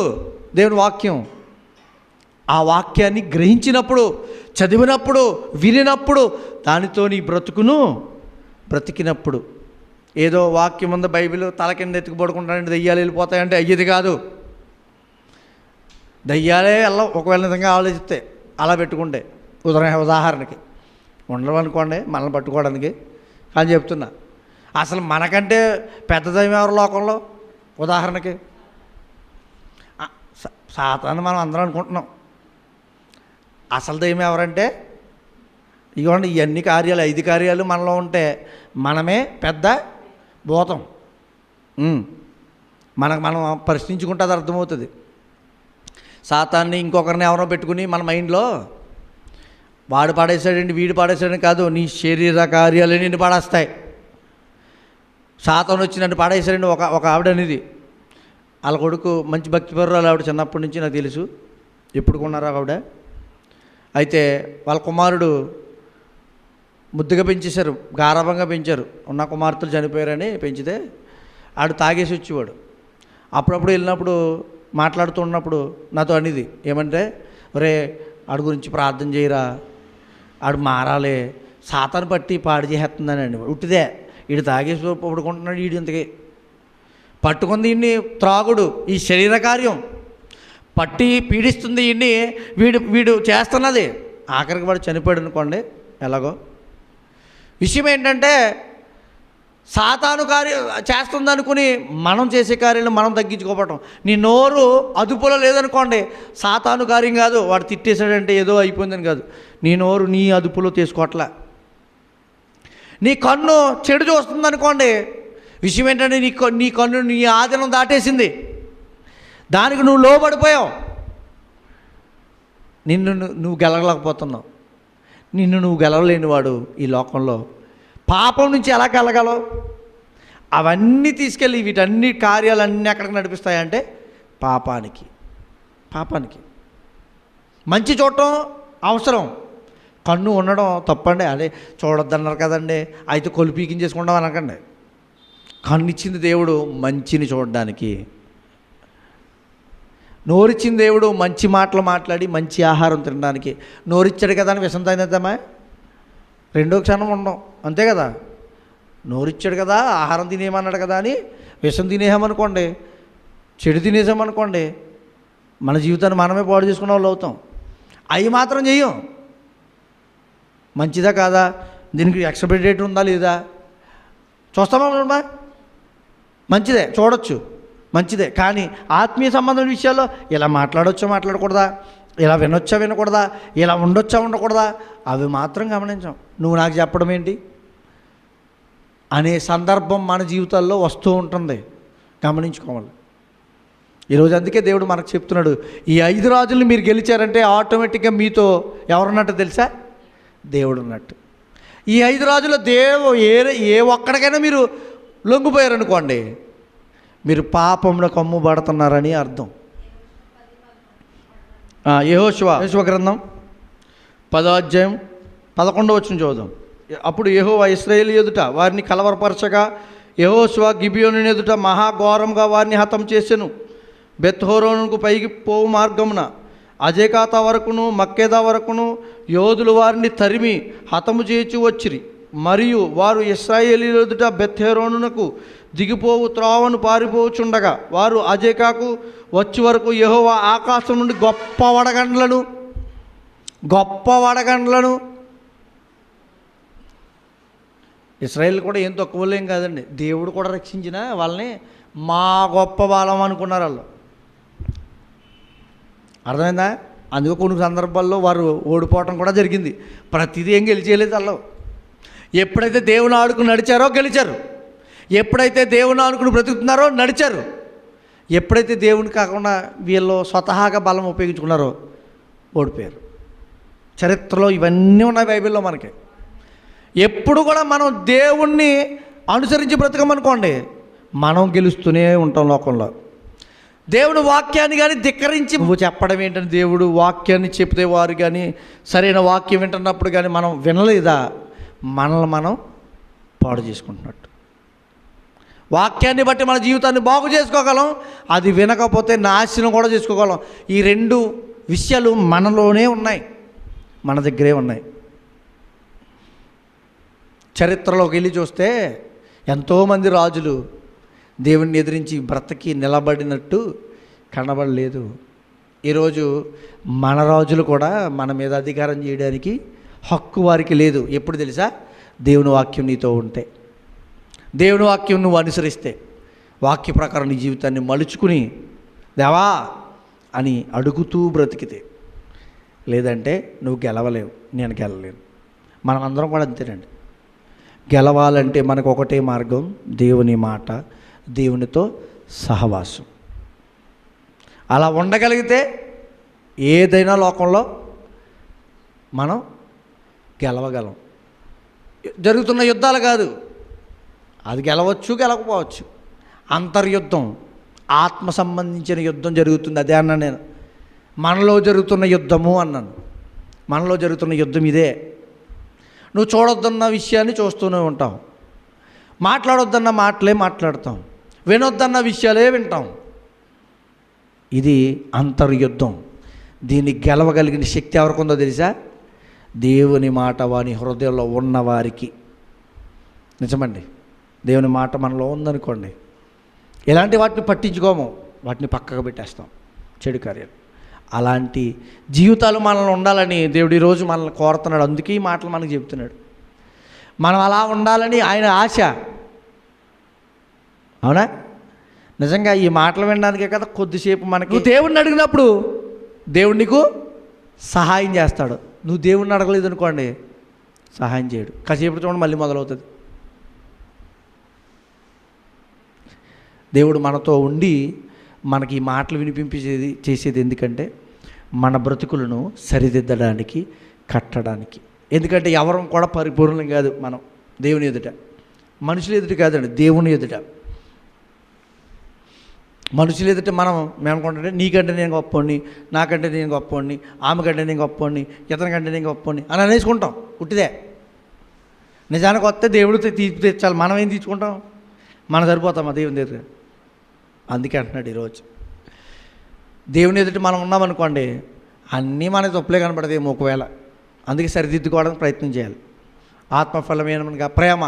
దేవుని వాక్యం. ఆ వాక్యాన్ని గ్రహించినప్పుడు, చదివినప్పుడు, వినినప్పుడు, దానితో నీ బ్రతుకును బ్రతికినప్పుడు. ఏదో వాక్యం ఉంది, బైబిల్ తల కింద ఎత్తుకు పడుకుంటానంటే దయ్యాలు వెళ్ళిపోతాయంటే అయ్యేది కాదు. దయ్యాలే వెళ్ళం ఒకవేళ నిజంగా ఆలోచిస్తే, అలా పెట్టుకుంటే. ఉదాహరణకి ఉండవనుకోండి మనల్ని పట్టుకోవడానికి. అని చెప్తున్నా, అసలు మనకంటే పెద్ద దయ్యం ఎవరు లోకంలో? ఉదాహరణకి సాతాను మనం అందరం అనుకుంటున్నాం. అసలు దయ్యం ఎవరంటే ఇదిగోండి, ఇవన్నీ కార్యాలు 5 కార్యాలు మనలో ఉంటే మనమే పెద్ద భూతం. మనం ప్రశ్నించుకుంటే అది అర్థమవుతుంది. సాతాన్ని ఇంకొకరిని ఎవరో పెట్టుకుని మన మైండ్లో వాడు పాడేశాడండి, వీడు పాడేశాడని కాదు, నీ శరీర కార్యాలు నిన్ను పాడేస్తాయి. సాతాను వచ్చి నన్ను పాడేశాడండి. ఒక ఆవిడ అనేది, వాళ్ళ కొడుకు మంచి భక్తిపరురాలు ఆవిడ, చిన్నప్పటి నుంచి నాకు తెలుసు. ఎప్పుడు కొన్నారా ఆవిడ? అయితే వాళ్ళ కుమారుడు ముద్దుగా పెంచేశారు, గారాభంగా పెంచారు. ఉన్న కుమార్తెలు చనిపోయారని పెంచితే ఆడు తాగేసి వచ్చేవాడు. అప్పుడప్పుడు వెళ్ళినప్పుడు మాట్లాడుతున్నప్పుడు నాతో అనేది ఏమంటే, ఒరే ఆడు గురించి ప్రార్థన చేయరా, ఆడు మారాలే, సాతాను పట్టి పాడు చేసేస్తుందని అండి. ఉట్టిదే, వీడు తాగేసి పడుకుంటున్నాడు, వీడు ఇంతకీ పట్టుకుంది ఇన్ని త్రాగుడు, ఈ శరీర కార్యం పట్టి పీడిస్తుంది ఇన్ని, వీడు చేస్తున్నది. ఆఖరికి వాడు చనిపోయాడు అనుకోండి. ఎలాగో విషయం ఏంటంటే, సాతాను కార్యం చేస్తుంది అనుకుని మనం చేసే కార్యాలను మనం తగ్గించుకోవటం. నీ నోరు అదుపులో లేదనుకోండి, సాతాను కార్యం కాదు, వాడు తిట్టేశాడంటే ఏదో అయిపోయిందని కాదు, నీ నోరు నీ అదుపులో తీసుకోవట్లే. నీ కన్ను చెడు చూస్తుంది అనుకోండి, విషయం ఏంటంటే నీ కన్ను నీ ఆధీనం దాటేసింది, దానికి నువ్వు లోబడిపోయావు. నువ్వు గెలవలేకపోతున్నావు. నువ్వు గెలవలేనివాడు ఈ లోకంలో పాపం నుంచి ఎలా కలగలవు? అవన్నీ తీసుకెళ్ళి వీటన్ని కార్యాలన్నీ ఎక్కడికి నడిపిస్తాయంటే పాపానికి. మంచి చూడటం అవసరం, కన్ను ఉండడం తప్పండి. అదే చూడొద్దన్నారు కదండి, అయితే కొలిపీకించేసుకుంటాం అనకండి. కన్ను ఇచ్చింది దేవుడు మంచిని చూడడానికి, నోరిచ్చిన దేవుడు మంచి మాటలు మాట్లాడి మంచి ఆహారం తినడానికి. నోరిచ్చాడు కదా అని విషం తాగిద్దామా? రెండో క్షణం ఉండం, అంతే కదా. నోరిచ్చాడు కదా, ఆహారం తినేయమన్నాడు కదా అని విషం తినేసామనుకోండి, చెడు తినేసామనుకోండి, మన జీవితాన్ని మనమే పాడు చేసుకునే వాళ్ళు అవుతాం. అవి మాత్రం చెయ్యం. మంచిదా కాదా, దీనికి ఎక్స్పైరీ డేట్ ఉందా లేదా చూస్తామా? మంచిదే, చూడొచ్చు, మంచిదే. కానీ ఆత్మీయ సంబంధం విషయాల్లో ఇలా మాట్లాడొచ్చా మాట్లాడకూడదా, ఇలా వినొచ్చా వినకూడదా, ఇలా ఉండొచ్చా ఉండకూడదా, అవి మాత్రం గమనించాం. నువ్వు నాకు చెప్పడం ఏంటి అనే సందర్భం మన జీవితాల్లో వస్తూ ఉంటుంది, గమనించుకోవాలి. ఈరోజు అందుకే దేవుడు మనకు చెప్తున్నాడు, ఈ 5 రాజులను మీరు గెలిచారంటే ఆటోమేటిక్గా మీతో ఎవరున్నట్టు తెలుసా? దేవుడు ఉన్నట్టు. ఈ 5 రాజుల ఏ ఒక్కడికైనా మీరు లొంగిపోయారనుకోండి, మీరు పాపంలో కమ్ముబడుతున్నారని అర్థం. యెహోషువ గ్రంథం 10వ అధ్యాయం 11వ వచనం చదువుదాం. అప్పుడు యెహోవా ఇశ్రాయేలు ఎదుట వారిని కలవరపరచగా యెహోషువ గిబియోను ఎదుట మహాఘోరంగా వారిని హతం చేసెను. బెత్‌హోరోనుకు పైకి పోవు మార్గమున అజేకాత వరకును మక్కేదా వరకును యోధులు వారిని తరిమి హతము చేసి వచ్చిరి. మరియు వారు ఇశ్రాయేలీయుల ఎదుట బెత్‌హోరోనునకు దిగిపోవు త్రోవను పారిపోచుండగా వారు అజేకాకు వచ్చి వరకు యెహోవా ఆకాశం నుండి గొప్ప వడగండ్లను ఇశ్రాయేల్ కూడా ఏం తక్కువలేం కాదండి, దేవుడు కూడా రక్షించిన వాళ్ళని మా గొప్ప బలం అనుకున్నారు వాళ్ళు. అర్థమైందా? అందుకే కొన్ని సందర్భాల్లో వారు ఓడిపోవటం కూడా జరిగింది. ప్రతిదీ ఏం గెలిచేయలేదు వాళ్ళు. ఎప్పుడైతే దేవుని ఆడుకుని నడిచారో గెలిచారు, ఎప్పుడైతే దేవుని ఆడుకుని బ్రతుకుతున్నారో నడిచారు, ఎప్పుడైతే దేవుని కాకుండా వీళ్ళు స్వతహాగా బలం ఉపయోగించుకున్నారో ఓడిపోయారు. చరిత్రలో ఇవన్నీ ఉన్నాయి బైబిల్లో మనకి. ఎప్పుడు కూడా మనం దేవుణ్ణి అనుసరించి బ్రతకమనుకోండి, మనం గెలుస్తూనే ఉంటాం లోకంలో. దేవుని వాక్యాన్ని కానీ ధిక్కరించి నువ్వు చెప్పడం ఏంటని దేవుడు వాక్యాన్ని చెప్తే వారు కానీ సరైన వాక్యం వింటున్నప్పుడు కానీ మనం వినలేదా, మనల్ని మనం పాడు చేసుకుంటున్నట్టు. వాక్యాన్ని బట్టి మన జీవితాన్ని బాగు చేసుకోగలం, అది వినకపోతే నాశనం కూడా చేసుకోగలం. ఈ 2 విషయాలు మనలోనే ఉన్నాయి, మన దగ్గరే ఉన్నాయి. చరిత్రలోకి వెళ్ళి చూస్తే ఎంతోమంది రాజులు దేవుణ్ణి ఎదిరించి బ్రతికి నిలబడినట్టు కనబడలేదు. ఈరోజు మన రాజులు కూడా మన మీద అధికారం చేయడానికి హక్కు వారికి లేదు. ఎప్పుడు తెలుసా? దేవుని వాక్యం నీతో ఉంటే, దేవుని వాక్యం నువ్వు అనుసరిస్తే, వాక్య ప్రకారం నీ జీవితాన్ని మలుచుకుని దేవా అని అడుగుతూ బ్రతికితే. లేదంటే నువ్వు గెలవలేవు, నేను గెలలేను. మనం అందరం కూడా అంతేనండి. గెలవాలంటే మనకు ఒకటే మార్గం, దేవుని మాట, దేవునితో సహవాసం. అలా ఉండగలిగితే ఏదైనా లోకంలో మనం గెలవగలం. జరుగుతున్న యుద్ధాలు కాదు, అది గెలవచ్చు గెలవకపోవచ్చు. అంతర్యుద్ధం, ఆత్మ సంబంధించిన యుద్ధం జరుగుతుంది. అదే అన్నాను నేను, మనలో జరుగుతున్న యుద్ధము అన్నాను. మనలో జరుగుతున్న యుద్ధం ఇదే. నువ్వు చూడొద్దన్న విషయాన్ని చూస్తూనే ఉంటావు, మాట్లాడొద్దన్న మాటలే మాట్లాడతాం, వినొద్దన్న విషయాలే వింటాం. ఇది అంతర్యుద్ధం. దీన్ని గెలవగలిగిన శక్తి ఎవరికి ఉందో తెలుసా? దేవుని మాట వాని హృదయంలో ఉన్నవారికి. నిజమండి, దేవుని మాట మనలో ఉందనుకోండి, ఎలాంటి వాటిని పట్టించుకోము, వాటిని పక్కకు పెట్టేస్తాం, చెడు కార్యాలు. అలాంటి జీవితాలు మనల్ని ఉండాలని దేవుడు ఈరోజు మనల్ని కోరుతున్నాడు. అందుకే ఈ మాటలు మనకు చెప్తున్నాడు. మనం అలా ఉండాలని ఆయన ఆశ. అవునా? నిజంగా ఈ మాటలు వినడానికే కదా కొద్దిసేపు మనకి. దేవుణ్ణి అడిగినప్పుడు దేవుడు నీకు సహాయం చేస్తాడు. నువ్వు దేవుణ్ణి అడగలేదు అనుకోండి, సహాయం చేయడు. కాసేపు చూడండి మళ్ళీ మొదలవుతుంది. దేవుడు మనతో ఉండి మనకి ఈ మాటలు చేసేది ఎందుకంటే మన బ్రతుకులను సరిదిద్దడానికి, కట్టడానికి. ఎందుకంటే ఎవరం కూడా పరిపూర్ణం కాదు. మనం దేవుని ఎదుట, మనుషుల ఎదుట కాదండి, దేవుని ఎదుట మనుషులు ఎదుట మేము అనుకుంటుంటే నీకంటే నేను గొప్పవాడిని, నాకంటే నేను గొప్పవాడిని, ఆమె కంటే నేను గొప్పవాడిని, ఇతని కంటే నేను గొప్పవాడిని అని అనేసుకుంటాం. ఉట్టిదే. నిజానికి వస్తే దేవుడు తీర్పు తెచ్చాలి. మనం ఏం తీర్చుకుంటాం? మనం సరిపోతాం ఆ దేవుని దగ్గర. అందుకే అంటున్నాడు ఈరోజు, దేవుని ఎదుట మనం ఉన్నామనుకోండి, అన్నీ మనకి తప్పులే కనపడదేమో ఒకవేళ. అందుకే సరిదిద్దుకోవడానికి ప్రయత్నం చేయాలి. ఆత్మఫలమైనగా ప్రేమ,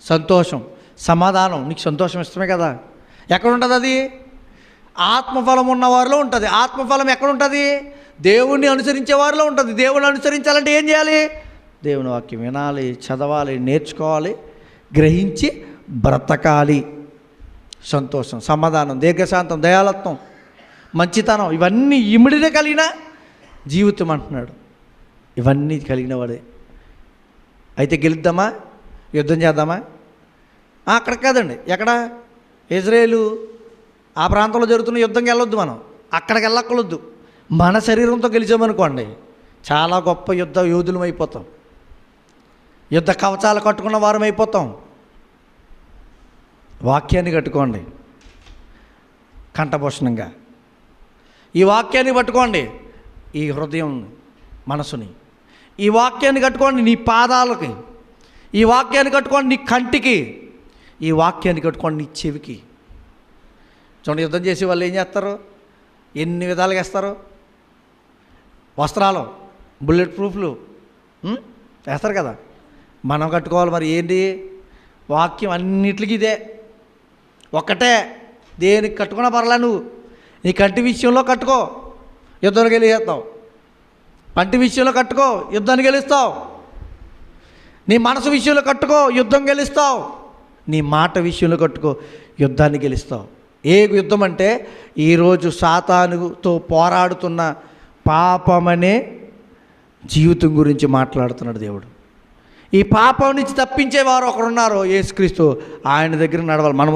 సంతోషం, సమాధానం. నీకు సంతోషం ఇష్టమే కదా, ఎక్కడ ఉంటుంది అది? ఆత్మఫలం ఉన్న వారిలో ఉంటుంది. ఆత్మఫలం ఎక్కడ ఉంటుంది? దేవుణ్ణి అనుసరించే వారిలో ఉంటుంది. దేవుణ్ణి అనుసరించాలంటే ఏం చేయాలి? దేవుని వాక్యం వినాలి, చదవాలి, నేర్చుకోవాలి, గ్రహించి బ్రతకాలి. సంతోషం, సమాధానం, దీర్ఘశాంతం, దయాలత్వం, మంచితనం, ఇవన్నీ ఇమిడినే కలిగిన జీవితం అంటున్నాడు. ఇవన్నీ కలిగిన వాడే. అయితే గెలుద్దామా? యుద్ధం చేద్దామా? అక్కడ కాదండి. ఎక్కడ? ఇజ్రాయేలు ఆ ప్రాంతంలో జరుగుతున్న యుద్ధంకి వెళ్ళొద్దు. మనం అక్కడికి వెళ్ళక్కర్లొద్దు. మన శరీరంతో గెలిచామనుకోండి, చాలా గొప్ప యోధులం అయిపోతాం. యుద్ధ కవచాలు కట్టుకున్న వారం అయిపోతాం. వాక్యాన్ని కట్టుకోండి కంఠభూషణంగా. ఈ వాక్యాన్ని పట్టుకోండి, ఈ హృదయం మనసుని. ఈ వాక్యాన్ని కట్టుకోండి నీ పాదాలకి. ఈ వాక్యాన్ని కట్టుకోండి నీ కంటికి. ఈ వాక్యాన్ని కట్టుకోండి నీ చెవికి. చూడండి, యుద్ధం చేసే వాళ్ళు ఏం చేస్తారు? ఎన్ని విధాలుగా వేస్తారు? వస్త్రాలు, బుల్లెట్ ప్రూఫ్లు వేస్తారు కదా. మనం కట్టుకోవాలి మరి ఏంటి? వాక్యం అన్నిటికీ ఇదే ఒక్కటే. దేనికి కట్టుకున్నా పర్లే, నువ్వు నీ కంటి విషయంలో కట్టుకో, యుద్ధానికి గెలిచేస్తావు. పంటి విషయంలో కట్టుకో, యుద్ధాన్ని గెలుస్తావు. నీ మనసు విషయంలో కట్టుకో, యుద్ధం గెలుస్తావు. నీ మాట విషయంలో కట్టుకో, యుద్ధాన్ని గెలుస్తావు. ఏ యుద్ధం అంటే ఈరోజు సాతానుతో పోరాడుతున్న పాపమనే జీవితం గురించి మాట్లాడుతున్నాడు దేవుడు. ఈ పాపం నుంచి తప్పించేవారు ఒకరున్నారు, యేసుక్రీస్తు. ఆయన దగ్గర నడవాలి. మనం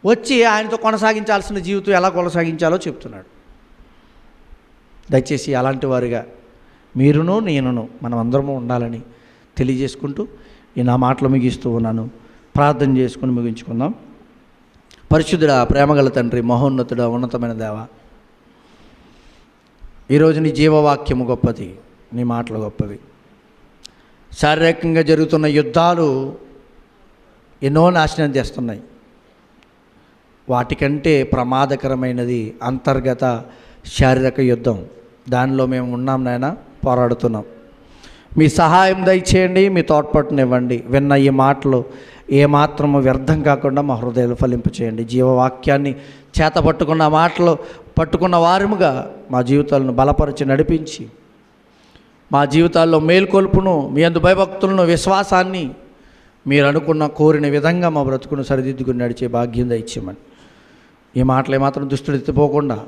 వచ్చి ఆయనతో కొనసాగించాల్సిన జీవితం ఎలా కొనసాగించాలో చెప్తున్నాడు. దయచేసి అలాంటి వారిగా మీరును నేనును మనం అందరము ఉండాలని తెలియజేసుకుంటూ నా మాటలు ముగిస్తూ ఉన్నాను. ప్రార్థన చేసుకుని ముగించుకుందాం. పరిశుద్ధుడా, ప్రేమగల తండ్రి, మహోన్నతుడా, ఉన్నతమైన దేవ, ఈరోజు నీ జీవవాక్యము గొప్పది, నీ మాటలు గొప్పవి. శారీరకంగా జరుగుతున్న యుద్ధాలు ఎన్నో నాశనం చేస్తున్నాయి. వాటికంటే ప్రమాదకరమైనది అంతర్గత శారీరక యుద్ధం. దానిలో మేము ఉన్నాం నాయన, పోరాడుతున్నాం. మీ సహాయం దయచేయండి, మీ తోడ్పాటునివ్వండి. విన్న ఈ మాటలు ఏమాత్రము వ్యర్థం కాకుండా మా హృదయాలు ఫలింపచేయండి. జీవవాక్యాన్ని చేత పట్టుకున్న మాటలు పట్టుకున్న వారముగా మా జీవితాలను బలపరిచి నడిపించి, మా జీవితాల్లో మేల్కొల్పును, మీ అందు భయభక్తులను, విశ్వాసాన్ని మీరు అనుకున్న కోరిన విధంగా మా బ్రతుకును సరిదిద్దుకుని నడిచే భాగ్యం దయచేయమని. ఈ మాటలు ఏమాత్రం దుష్టుడు ఎత్తిపోకుండా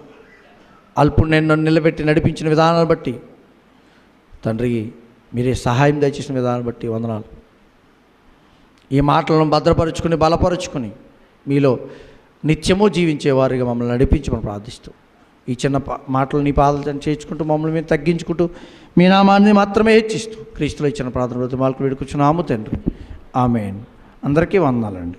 అల్పుడు నేను నిలబెట్టి నడిపించిన విధానాన్ని బట్టి తండ్రి, మీరే సహాయం దయచేసిన విధానాన్ని బట్టి వందనాలు. ఈ మాటలను భద్రపరుచుకుని బలపరుచుకుని మీలో నిత్యము జీవించేవారిగా మమ్మల్ని నడిపించమని ప్రార్థిస్తూ, ఈ చిన్న మాటలు నీ పాదాలు చేర్చుకుంటూ మమ్మల్ని మేము తగ్గించుకుంటూ మీ నామాన్ని మాత్రమే హెచ్చిస్తూ క్రీస్తులో ఇచ్చిన ప్రార్థన బ్రతిమాలకు వేడుకొచ్చున్నాము తండ్రి. ఆమేన్. అందరికీ వందనాలండి.